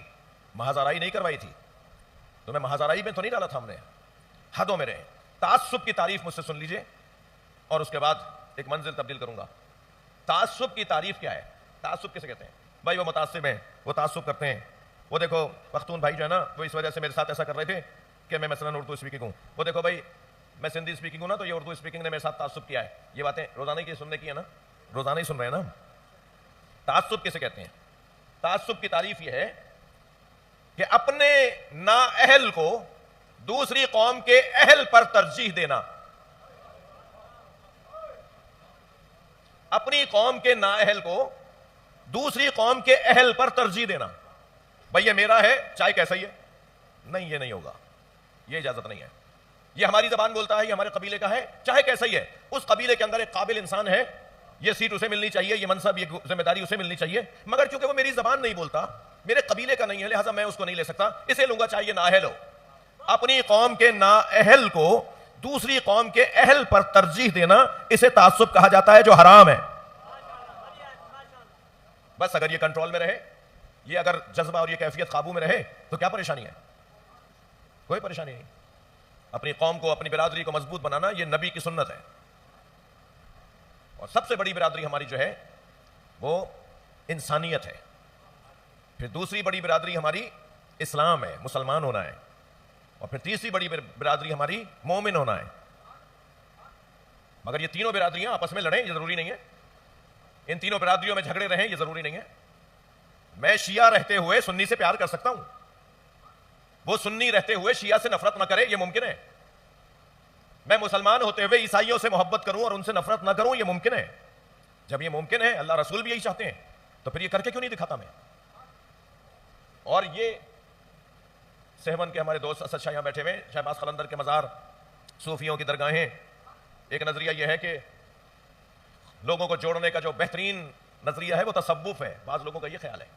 محاذ-آرائی نہیں کروائی تھی، تو میں محاذ-آرائی میں تو نہیں ڈالا تھا ہم نے، حدوں میں رہے. تعصب کی تعریف مجھ سے سن لیجئے اور اس کے بعد ایک منزل تبدیل کروں گا. تعصب کی تعریف کیا ہے؟ تعصب کسے کہتے ہیں؟ بھائی وہ متعصب ہیں، وہ تعصب کرتے ہیں. وہ دیکھو پختون بھائی جو ہے نا، وہ اس وجہ سے میرے ساتھ ایسا کر رہے تھے کہ میں مثلاً اردو اسپیکنگ ہوں. وہ دیکھو بھائی میں سندھی اسپیکنگ ہوں نا، تو یہ اردو اسپیکنگ نے میرے ساتھ تعصب کیا ہے. یہ باتیں روزانہ کی سننے کی ہے نا، روزانہ ہی سن رہے ہیں نا. تعصب کسے کہتے ہیں؟ تعصب کی تعریف یہ ہے کہ اپنے نااہل کو دوسری قوم کے اہل پر ترجیح دینا. اپنی قوم کے نااہل کو دوسری قوم کے اہل پر ترجیح دینا. بھئی یہ میرا ہے چاہے کیسا ہی ہے. نہیں، یہ نہیں ہوگا، یہ اجازت نہیں ہے. یہ ہماری زبان بولتا ہے، یہ ہمارے قبیلے کا ہے چاہے کیسا ہی ہے. اس قبیلے کے اندر ایک قابل انسان ہے، یہ سیٹ اسے ملنی چاہیے، یہ منصب، یہ ذمہ داری اسے ملنی چاہیے، مگر چونکہ وہ میری زبان نہیں بولتا، میرے قبیلے کا نہیں ہے، لہٰذا میں اس کو نہیں لے سکتا، اسے لوں گا چاہے یہ نااہل ہو. اپنی قوم کے نااہل کو دوسری قوم کے اہل پر ترجیح دینا، اسے تعصب کہا جاتا ہے، جو حرام ہے. بس اگر یہ کنٹرول میں رہے، یہ اگر جذبہ اور یہ کیفیت قابو میں رہے تو کیا پریشانی ہے؟ کوئی پریشانی نہیں. اپنی قوم کو، اپنی برادری کو مضبوط بنانا یہ نبی کی سنت ہے. اور سب سے بڑی برادری ہماری جو ہے وہ انسانیت ہے. پھر دوسری بڑی برادری ہماری اسلام ہے، مسلمان ہونا ہے. اور پھر تیسری بڑی برادری ہماری مومن ہونا ہے. مگر یہ تینوں برادریاں آپس میں لڑیں یہ ضروری نہیں ہے، ان تینوں برادریوں میں جھگڑے رہیں یہ ضروری نہیں ہے. میں شیعہ رہتے ہوئے سنی سے پیار کر سکتا ہوں، وہ سنی رہتے ہوئے شیعہ سے نفرت نہ کرے، یہ ممکن ہے. میں مسلمان ہوتے ہوئے عیسائیوں سے محبت کروں اور ان سے نفرت نہ کروں، یہ ممکن ہے. جب یہ ممکن ہے، اللہ رسول بھی یہی چاہتے ہیں، تو پھر یہ کر کے کیوں نہیں دکھاتا میں؟ اور یہ سہون کے ہمارے دوست اسد شاہ یہاں بیٹھے ہوئے، شہباز قلندر کے مزار، صوفیوں کی درگاہیں. ایک نظریہ یہ ہے کہ لوگوں کو جوڑنے کا جو بہترین نظریہ ہے وہ تصوف ہے. بعض لوگوں کا یہ خیال ہے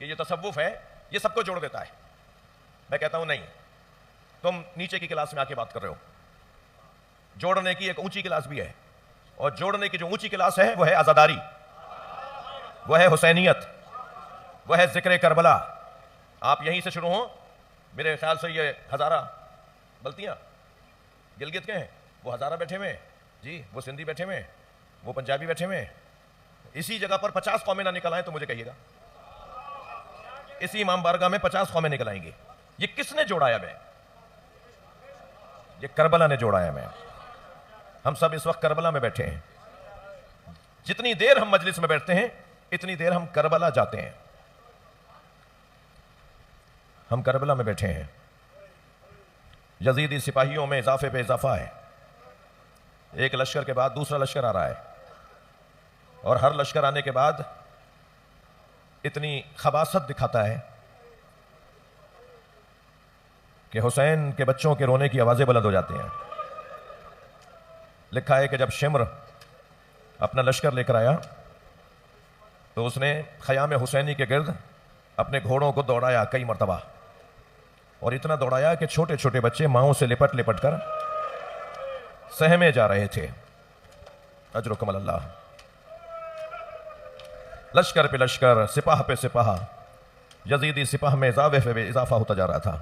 کہ یہ تصوف ہے، یہ سب کو جوڑ دیتا ہے. میں کہتا ہوں نہیں، تم نیچے کی کلاس میں آ کے بات کر رہے ہو. جوڑنے کی ایک اونچی کلاس بھی ہے، اور جوڑنے کی جو اونچی کلاس ہے وہ ہے عزاداری، وہ ہے حسینیت، وہ ہے ذکر کربلا. آپ یہیں سے شروع ہوں. میرے خیال سے یہ ہزارہ بلتیاں گلگت کے ہیں، وہ ہزارہ بیٹھے ہوئے ہیں جی، وہ سندھی بیٹھے ہوئے ہیں، وہ پنجابی بیٹھے ہوئے ہیں. اسی جگہ پر 50 قومیں نہ نکل آئیں تو مجھے کہیے گا. اسی امام بارگاہ میں 50 قومیں نکل آئیں گی. یہ کس نے جوڑایا میں؟ یہ کربلا نے جوڑایا میں. ہم سب اس وقت کربلا میں بیٹھے ہیں. جتنی دیر ہم مجلس میں بیٹھتے ہیں اتنی دیر ہم کربلا جاتے ہیں. ہم کربلا میں بیٹھے ہیں. یزیدی سپاہیوں میں اضافے پہ اضافہ ہے. ایک لشکر کے بعد دوسرا لشکر آ رہا ہے، اور ہر لشکر آنے کے بعد اتنی خباثت دکھاتا ہے کہ حسین کے بچوں کے رونے کی آوازیں بلند ہو جاتی ہیں. لکھا ہے کہ جب شمر اپنا لشکر لے کر آیا تو اس نے خیام حسینی کے گرد اپنے گھوڑوں کو دوڑایا کئی مرتبہ، اور اتنا دوڑایا کہ چھوٹے چھوٹے بچے ماؤں سے لپٹ لپٹ کر سہمے جا رہے تھے. اجرکم اللہ. لشکر پہ لشکر، سپاہ پہ سپاہ، یزیدی سپاہ میں اضافے پہ اضافہ ہوتا جا رہا تھا.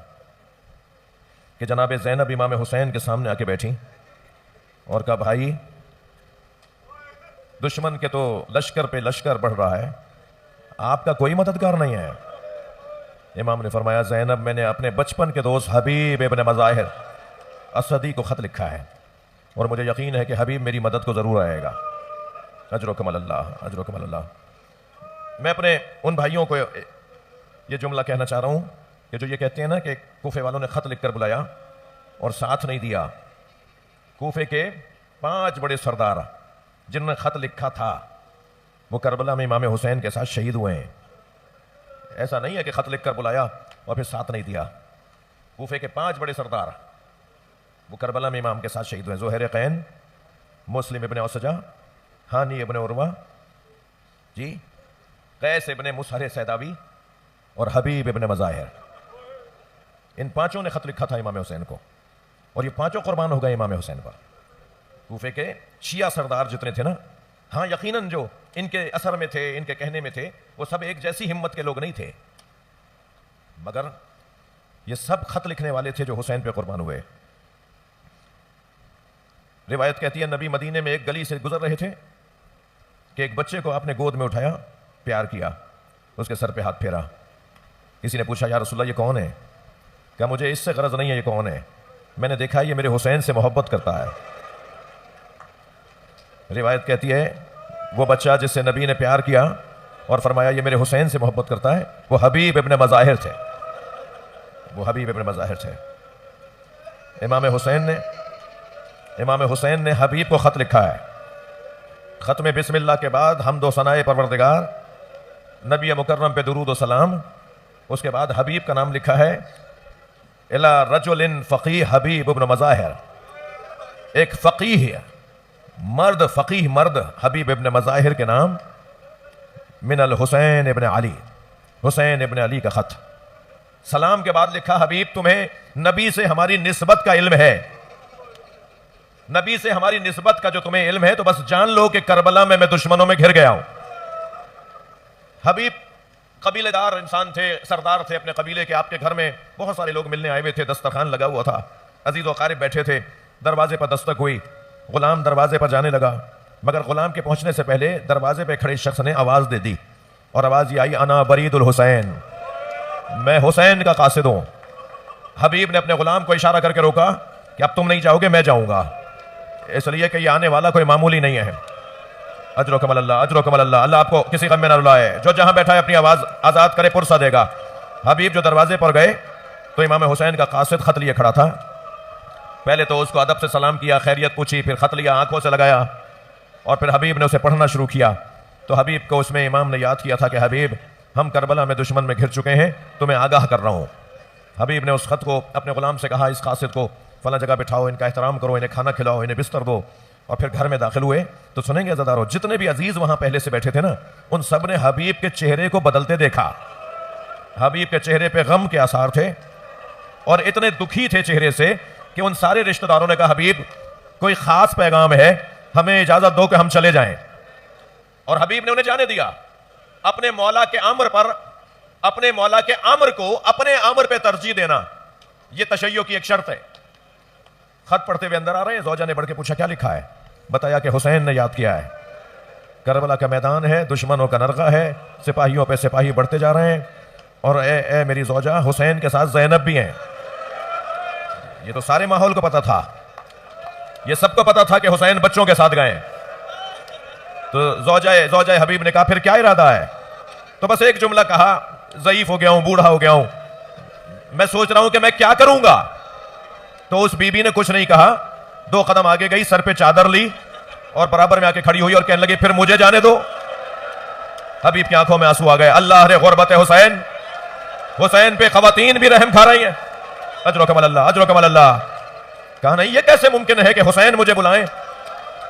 کہ جناب زینب امام حسین کے سامنے آ کے بیٹھی اور کہا بھائی دشمن کے تو لشکر پہ لشکر بڑھ رہا ہے، آپ کا کوئی مددگار نہیں ہے۔ امام نے فرمایا زینب میں نے اپنے بچپن کے دوست حبیب ابن مظاہر اسدی کو خط لکھا ہے اور مجھے یقین ہے کہ حبیب میری مدد کو ضرور آئے گا۔ اجرکم اللہ، اجرکم اللہ۔ میں اپنے ان بھائیوں کو یہ جملہ کہنا چاہ رہا ہوں کہ جو یہ کہتے ہیں نا کہ کوفے والوں نے خط لکھ کر بلایا اور ساتھ نہیں دیا۔ کوفے کے 5 بڑے سردار جنہوں نے خط لکھا تھا وہ کربلا میں امام حسین کے ساتھ شہید ہوئے ہیں۔ ایسا نہیں ہے کہ خط لکھ کر بلایا اور پھر ساتھ نہیں دیا۔ کوفے کے 5 بڑے سردار وہ کربلا میں امام کے ساتھ شہید ہوئے ہیں۔ زہیر قین، مسلم ابن اوسجہ، ہانی ابن عروہ، جی قیس ابن مسہر سیداوی اور حبیب ابن مظاہر، ان 5 نے خط لکھا تھا امام حسین کو اور یہ 5 قربان ہو گئے امام حسین پر۔ کوفے کے شیعہ سردار جتنے تھے نا، ہاں یقیناً جو ان کے اثر میں تھے، ان کے کہنے میں تھے، وہ سب ایک جیسی ہمت کے لوگ نہیں تھے، مگر یہ سب خط لکھنے والے تھے جو حسین پہ قربان ہوئے۔ روایت کہتی ہے نبی مدینے میں ایک گلی سے گزر رہے تھے کہ ایک بچے کو آپ نے گود میں اٹھایا، پیار کیا، اس کے سر پہ ہاتھ پھیرا۔ کسی نے پوچھا یا رسول اللہ یہ کون ہے؟ کہا مجھے اس سے غرض نہیں ہے یہ کون ہے، میں نے دیکھا یہ میرے حسین سے محبت کرتا ہے۔ روایت کہتی ہے وہ بچہ جس سے نبی نے پیار کیا اور فرمایا یہ میرے حسین سے محبت کرتا ہے، وہ حبیب ابن مظاہر تھے، وہ حبیب ابن مظاہر تھے۔ امام حسین نے حبیب کو خط لکھا ہے۔ ختم بسم اللہ کے بعد حمد و ثناء پروردگار، نبی مکرم پہ درود و سلام، اس کے بعد حبیب کا نام لکھا ہے الی رجل فقیہ حبیب ابن مظاہر، ایک فقیہ مرد، فقیہ مرد حبیب ابن مظاہر کے نام، من الحسین ابن علی، حسین ابن علی کا خط۔ سلام کے بعد لکھا حبیب تمہیں نبی سے ہماری نسبت کا علم ہے، نبی سے ہماری نسبت کا جو تمہیں علم ہے تو بس جان لو کہ کربلا میں دشمنوں میں گھر گیا ہوں۔ حبیب قبیلے دار انسان تھے، سردار تھے اپنے قبیلے کے، آپ کے گھر میں بہت سارے لوگ ملنے آئے ہوئے تھے، دسترخوان لگا ہوا تھا، عزیز و اقارب بیٹھے تھے، دروازے پر دستک ہوئی، غلام دروازے پر جانے لگا، مگر غلام کے پہنچنے سے پہلے دروازے پہ کھڑے شخص نے آواز دے دی اور آواز یہ آئی انا برید الحسین، میں حسین کا قاصد ہوں۔ حبیب نے اپنے غلام کو اشارہ کر کے روکا کہ اب تم نہیں جاؤ گے میں جاؤں گا، اس لیے کہ یہ آنے والا کوئی معمولی نہیں ہے۔ اجرکم اللہ، اجرکم اللہ، اللہ آپ کو کسی غم میں نہ رلائے، جو جہاں بیٹھا ہے اپنی آواز آزاد کرے پرسہ دے گا۔ حبیب جو دروازے پر گئے تو امام حسین کا قاصد خط لیے کھڑا تھا، پہلے تو اس کو ادب سے سلام کیا، خیریت پوچھی، پھر خط لیا، آنکھوں سے لگایا اور پھر حبیب نے اسے پڑھنا شروع کیا۔ تو حبیب کو اس میں امام نے یاد کیا تھا کہ حبیب ہم کربلا میں دشمن میں گھر چکے ہیں، تمہیں آگاہ کر رہا ہوں۔ حبیب نے اس خط کو اپنے غلام سے کہا اس قاصد کو فلاں جگہ بٹھاؤ، ان کا احترام کرو، انہیں کھانا کھلاؤ، انہیں بستر دو، اور پھر گھر میں داخل ہوئے تو سنیں گے عزادارو جتنے بھی عزیز وہاں پہلے سے بیٹھے تھے نا، ان سب نے حبیب کے چہرے کو بدلتے دیکھا۔ حبیب کے چہرے پہ غم کے آثار تھے اور اتنے دکھی تھے چہرے سے کہ ان سارے رشتہ داروں نے کہا حبیب کوئی خاص پیغام ہے، ہمیں اجازت دو کہ ہم چلے جائیں۔ اور حبیب نے انہیں جانے دیا۔ اپنے مولا کے امر پر، اپنے مولا کے امر کو اپنے امر پہ ترجیح دینا، یہ تشیع کی ایک شرط ہے۔ خط پڑھتے ہوئے اندر آ رہے ہیں، زوجہ نے بڑھ کے پوچھا کیا لکھا ہے؟ بتایا کہ حسین نے یاد کیا ہے، کربلا کا میدان ہے، دشمنوں کا نرغہ ہے، سپاہیوں پہ سپاہی بڑھتے جا رہے ہیں، اور اے میری زوجہ حسین کے ساتھ زینب بھی ہیں۔ یہ تو سارے ماحول کو پتا تھا، یہ سب کو پتا تھا کہ حسین بچوں کے ساتھ گئے۔ تو زوجہ حبیب نے کہا پھر کیا ارادہ ہے؟ تو بس ایک جملہ کہا ضعیف ہو گیا ہوں، بوڑھا ہو گیا ہوں، میں سوچ رہا ہوں کہ میں کیا کروں گا۔ تو اس بی بی نے کچھ نہیں کہا، 2 قدم آگے گئی، سر پہ چادر لی اور برابر میں آ کے کھڑی ہوئی اور کہنے لگی پھر مجھے جانے دو۔ حبیب کی آنکھوں میں آنسو آ گئے، اللہ رے غربت حسین، حسین پہ خواتین بھی رحم کھا رہی ہیں۔ اجرکم اللہ، اجرکم اللہ۔ کہا نہیں یہ کیسے ممکن ہے کہ حسین مجھے بلائیں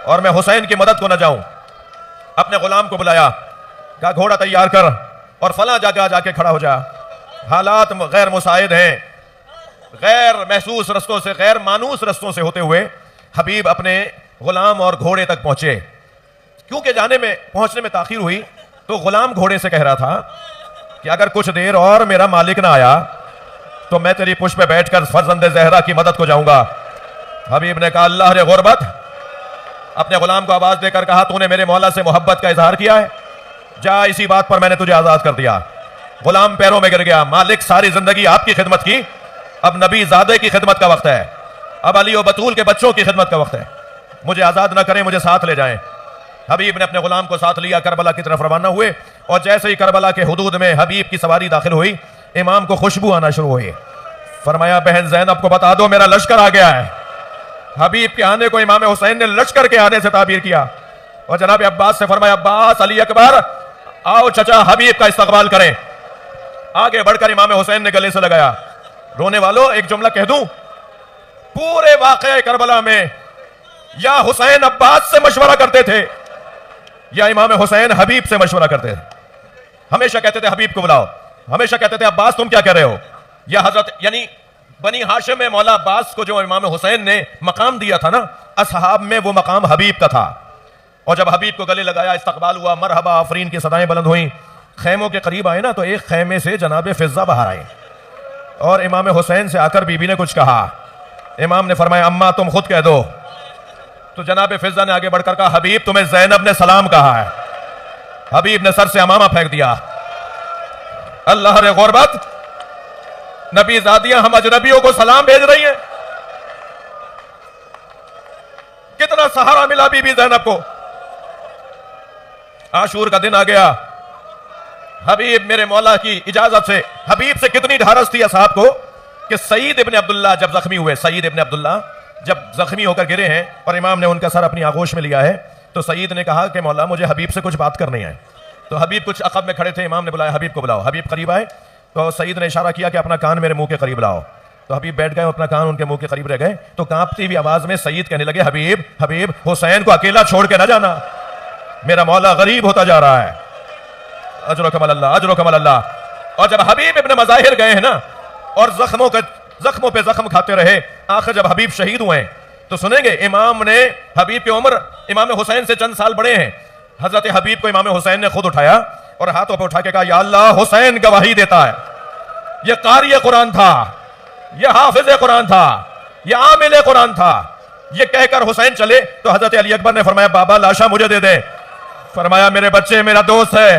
اور میں حسین کی مدد کو نہ جاؤں۔ اپنے غلام کو بلایا، کہا گھوڑا تیار کر اور فلاں جگہ جا کے کھڑا ہو جا، حالات غیر مساعد ہیں۔ غیر محسوس رستوں سے، غیر مانوس رستوں سے ہوتے ہوئے حبیب اپنے غلام اور گھوڑے تک پہنچے۔ کیونکہ پہنچنے میں تاخیر ہوئی تو غلام گھوڑے سے کہہ رہا تھا کہ اگر کچھ دیر اور میرا مالک نہ آیا تو میں تیری پشت پہ بیٹھ کر فرزند زہرا کی مدد کو جاؤں گا. حبیب نے کہا اللہ نے غربت. اپنے غلام کو آواز دے کر کہا تو نے میرے مولا سے محبت کا اظہار کیا ہے, جا اسی بات پر میں نے تجھے آزاد کر دیا. غلام پیروں میں گر گیا. مالک ساری زندگی آپ کی خدمت کی, اب نبی زادے کی خدمت کا وقت ہے, اب علی و بطول کے بچوں کی خدمت کا وقت ہے, مجھے آزاد نہ کریں, مجھے ساتھ لے جائیں. حبیب نے اپنے غلام کو ساتھ لیا, کربلا کی طرف روانہ ہوئے, اور جیسے ہی کربلا کے حدود میں حبیب کی سواری داخل ہوئی, امام کو خوشبو آنا شروع ہوئی. فرمایا بہن زینب کو بتا دو میرا لشکر آ گیا ہے. حبیب کے آنے کو امام حسین نے لشکر کے آنے سے تعبیر کیا, اور جناب عباس سے فرمایا عباس علی اکبر آؤ چچا حبیب کا استقبال کریں. آگے بڑھ کر امام حسین نے گلے سے لگایا. رونے والوں ایک جملہ کہہ دوں, پورے واقعہ کربلا میں یا حسین عباس سے مشورہ کرتے تھے یا امام حسین حبیب سے مشورہ کرتے تھے. ہمیشہ کہتے تھے حبیب کو بلاؤ, ہمیشہ کہتے تھے عباس تم کیا کہہ رہے ہو. یا حضرت یعنی بنی ہاشم میں مولا عباس کو جو امام حسین نے مقام دیا تھا نا, اصحاب میں وہ مقام حبیب کا تھا. اور جب حبیب کو گلے لگایا, استقبال ہوا, مرحبا آفرین کی صدائیں بلند ہوئیں. خیموں کے قریب آئے نا تو ایک خیمے سے جناب فضہ باہر آئے, اور امام حسین سے آ کر بی بی نے کچھ کہا. امام نے فرمایا اماں تم خود کہہ دو. تو جناب فضہ نے آگے بڑھ کر کہا حبیب تمہیں زینب نے سلام کہا ہے. حبیب نے سر سے امامہ پھینک دیا. اللہ رے غربت, نبی زادیاں ہم اجنبیوں کو سلام بھیج رہی ہیں. کتنا سہارا ملا بی بی زینب کو. عاشور کا دن آ گیا. حبیب میرے مولا کی اجازت سے, حبیب سے کتنی ڈھارس تھی اصحاب کو کہ سعید ابن عبداللہ جب زخمی ہوئے, سعید ابن عبداللہ جب زخمی ہو کر گرے ہیں اور امام نے ان کا سر اپنی آغوش میں لیا ہے, تو سعید نے کہا کہ مولا مجھے حبیب سے کچھ بات کرنی ہے. تو حبیب کچھ عقب میں کھڑے تھے, امام نے بلایا حبیب کو بلاؤ. حبیب قریب آئے تو سعید نے اشارہ کیا کہ اپنا کان میرے منہ کے قریب لاؤ. تو حبیب بیٹھ گئے, اپنا کان ان کے منہ کے قریب رہ گئے. تو کانپتی ہوئی آواز میں سعید کہنے لگے حبیب حبیب حسین کو اکیلا چھوڑ کے نہ جانا, میرا مولا غریب ہوتا جا رہا ہے. اجرکم اللہ اجرکم اللہ. اور جب حبیب ابن مظاہر گئے ہیں نا اور زخموں پہ زخم کھاتے رہے, آخر جب حبیب شہید ہوئے تو سنیں گے امام نے, حبیب کی عمر امام حسین سے چند سال بڑے ہیں, حضرت حبیب کو امام حسین نے خود اٹھایا اور ہاتھوں پہ اٹھا کے کہا یا اللہ حسین گواہی دیتا ہے, یہ قاری قرآن تھا, یہ حافظ قرآن تھا, یہ عامل قرآن تھا. یہ کہہ کر حسین چلے تو حضرت علی اکبر نے فرمایا بابا لاشا مجھے دے دے. فرمایا میرے بچے میرا دوست ہے,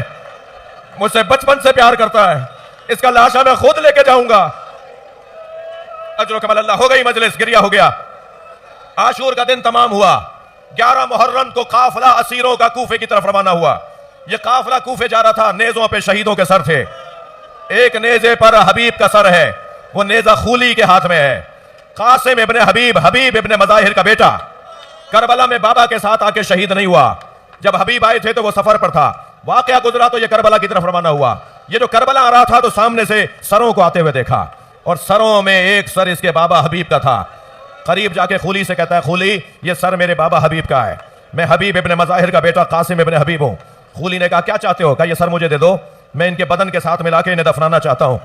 مجھ سے بچپن سے پیار کرتا ہے, اس کا لاشا میں خود لے کے جاؤں گا. اجرکم اللہ. ہو گئی مجلس, گریا ہو گیا. عاشور کا دن تمام ہوا. 11 محرم کو قافلہ اسیروں کا کوفے کی طرف روانہ ہوا. یہ قافلہ کوفے جا رہا تھا, نیزوں پہ شہیدوں کے سر تھے. ایک نیزے پر حبیب کا سر ہے, وہ نیزہ خولی کے ہاتھ میں ہے. قاسم ابن حبیب, حبیب ابن مظاہر کا بیٹا, کربلا میں بابا کے ساتھ آ کے شہید نہیں ہوا. جب حبیب آئے تھے تو وہ سفر پر تھا, واقعہ گزرا تو یہ کربلا کی طرف روانہ ہوا. یہ جو کربلا آ رہا تھا تو سامنے سے سروں کو آتے ہوئے دیکھا, اور سروں میں ایک سر اس کے بابا حبیب کا تھا. قریب جا کے خولی سے کہتا ہے خولی یہ سر میرے بابا حبیب کا ہے, میں حبیب ابن مظاہر کا بیٹا قاسم ابن حبیب ہوں. خولی نے کہا کیا چاہتے ہو؟ کہا یہ سر مجھے دے دو, میں ان کے بدن کے ساتھ ملا کے انہیں دفنانا چاہتا ہوں.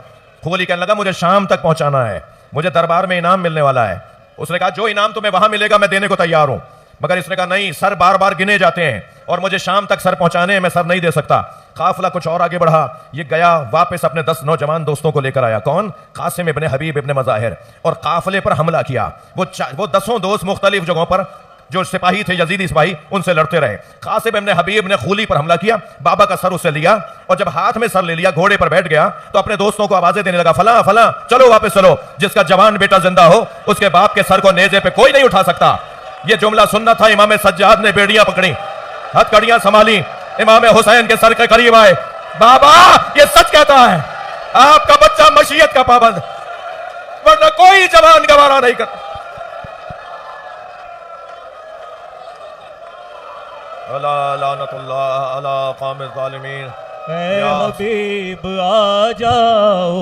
خولی کہنے لگا مجھے شام تک پہنچانا ہے, مجھے دربار میں انعام ملنے والا ہے. اس نے کہا جو انعام تمہیں وہاں ملے گا میں دینے کو تیار ہوں, مگر اس نے کہا نہیں, سر بار بار گنے جاتے ہیں اور مجھے شام تک سر پہنچانے ہیں, میں سر نہیں دے سکتا. قافلہ کچھ اور آگے بڑھا, یہ گیا واپس اپنے 10 نوجوان دوستوں کو لے کر آیا. کون؟ قاسم ابن حبیب ابن مظاہر. اور قافلے پر حملہ کیا. وہ 10 دوست مختلف جگہوں پر جو سپاہی تھے, یزیدی سپاہی, ان سے لڑتے رہے. قاسم ابن حبیب نے خولی پر حملہ کیا, بابا کا سر اسے لیا, اور جب ہاتھ میں سر لے لیا گھوڑے پر بیٹھ گیا تو اپنے دوستوں کو آوازیں دینے لگا فلاں فلاں چلو واپس چلو, جس کا جوان بیٹا زندہ ہو اس کے باپ کے سر کو نیزے پہ کوئی نہیں اٹھا سکتا. یہ جملہ سننا تھا. امام سجاد نے بیڑیاں پکڑی, ہتھ کڑیاں سنبھالی, امام حسین کے سر کے قریب آئے. بابا یہ سچ کہتا ہے آپ کا بچہ مشیت کا پابند, ورنہ کوئی جوان گوارا نہیں کرتا. اللہ لعنت اللہ علی قوم الظالمین. اے حبیب آ جاؤ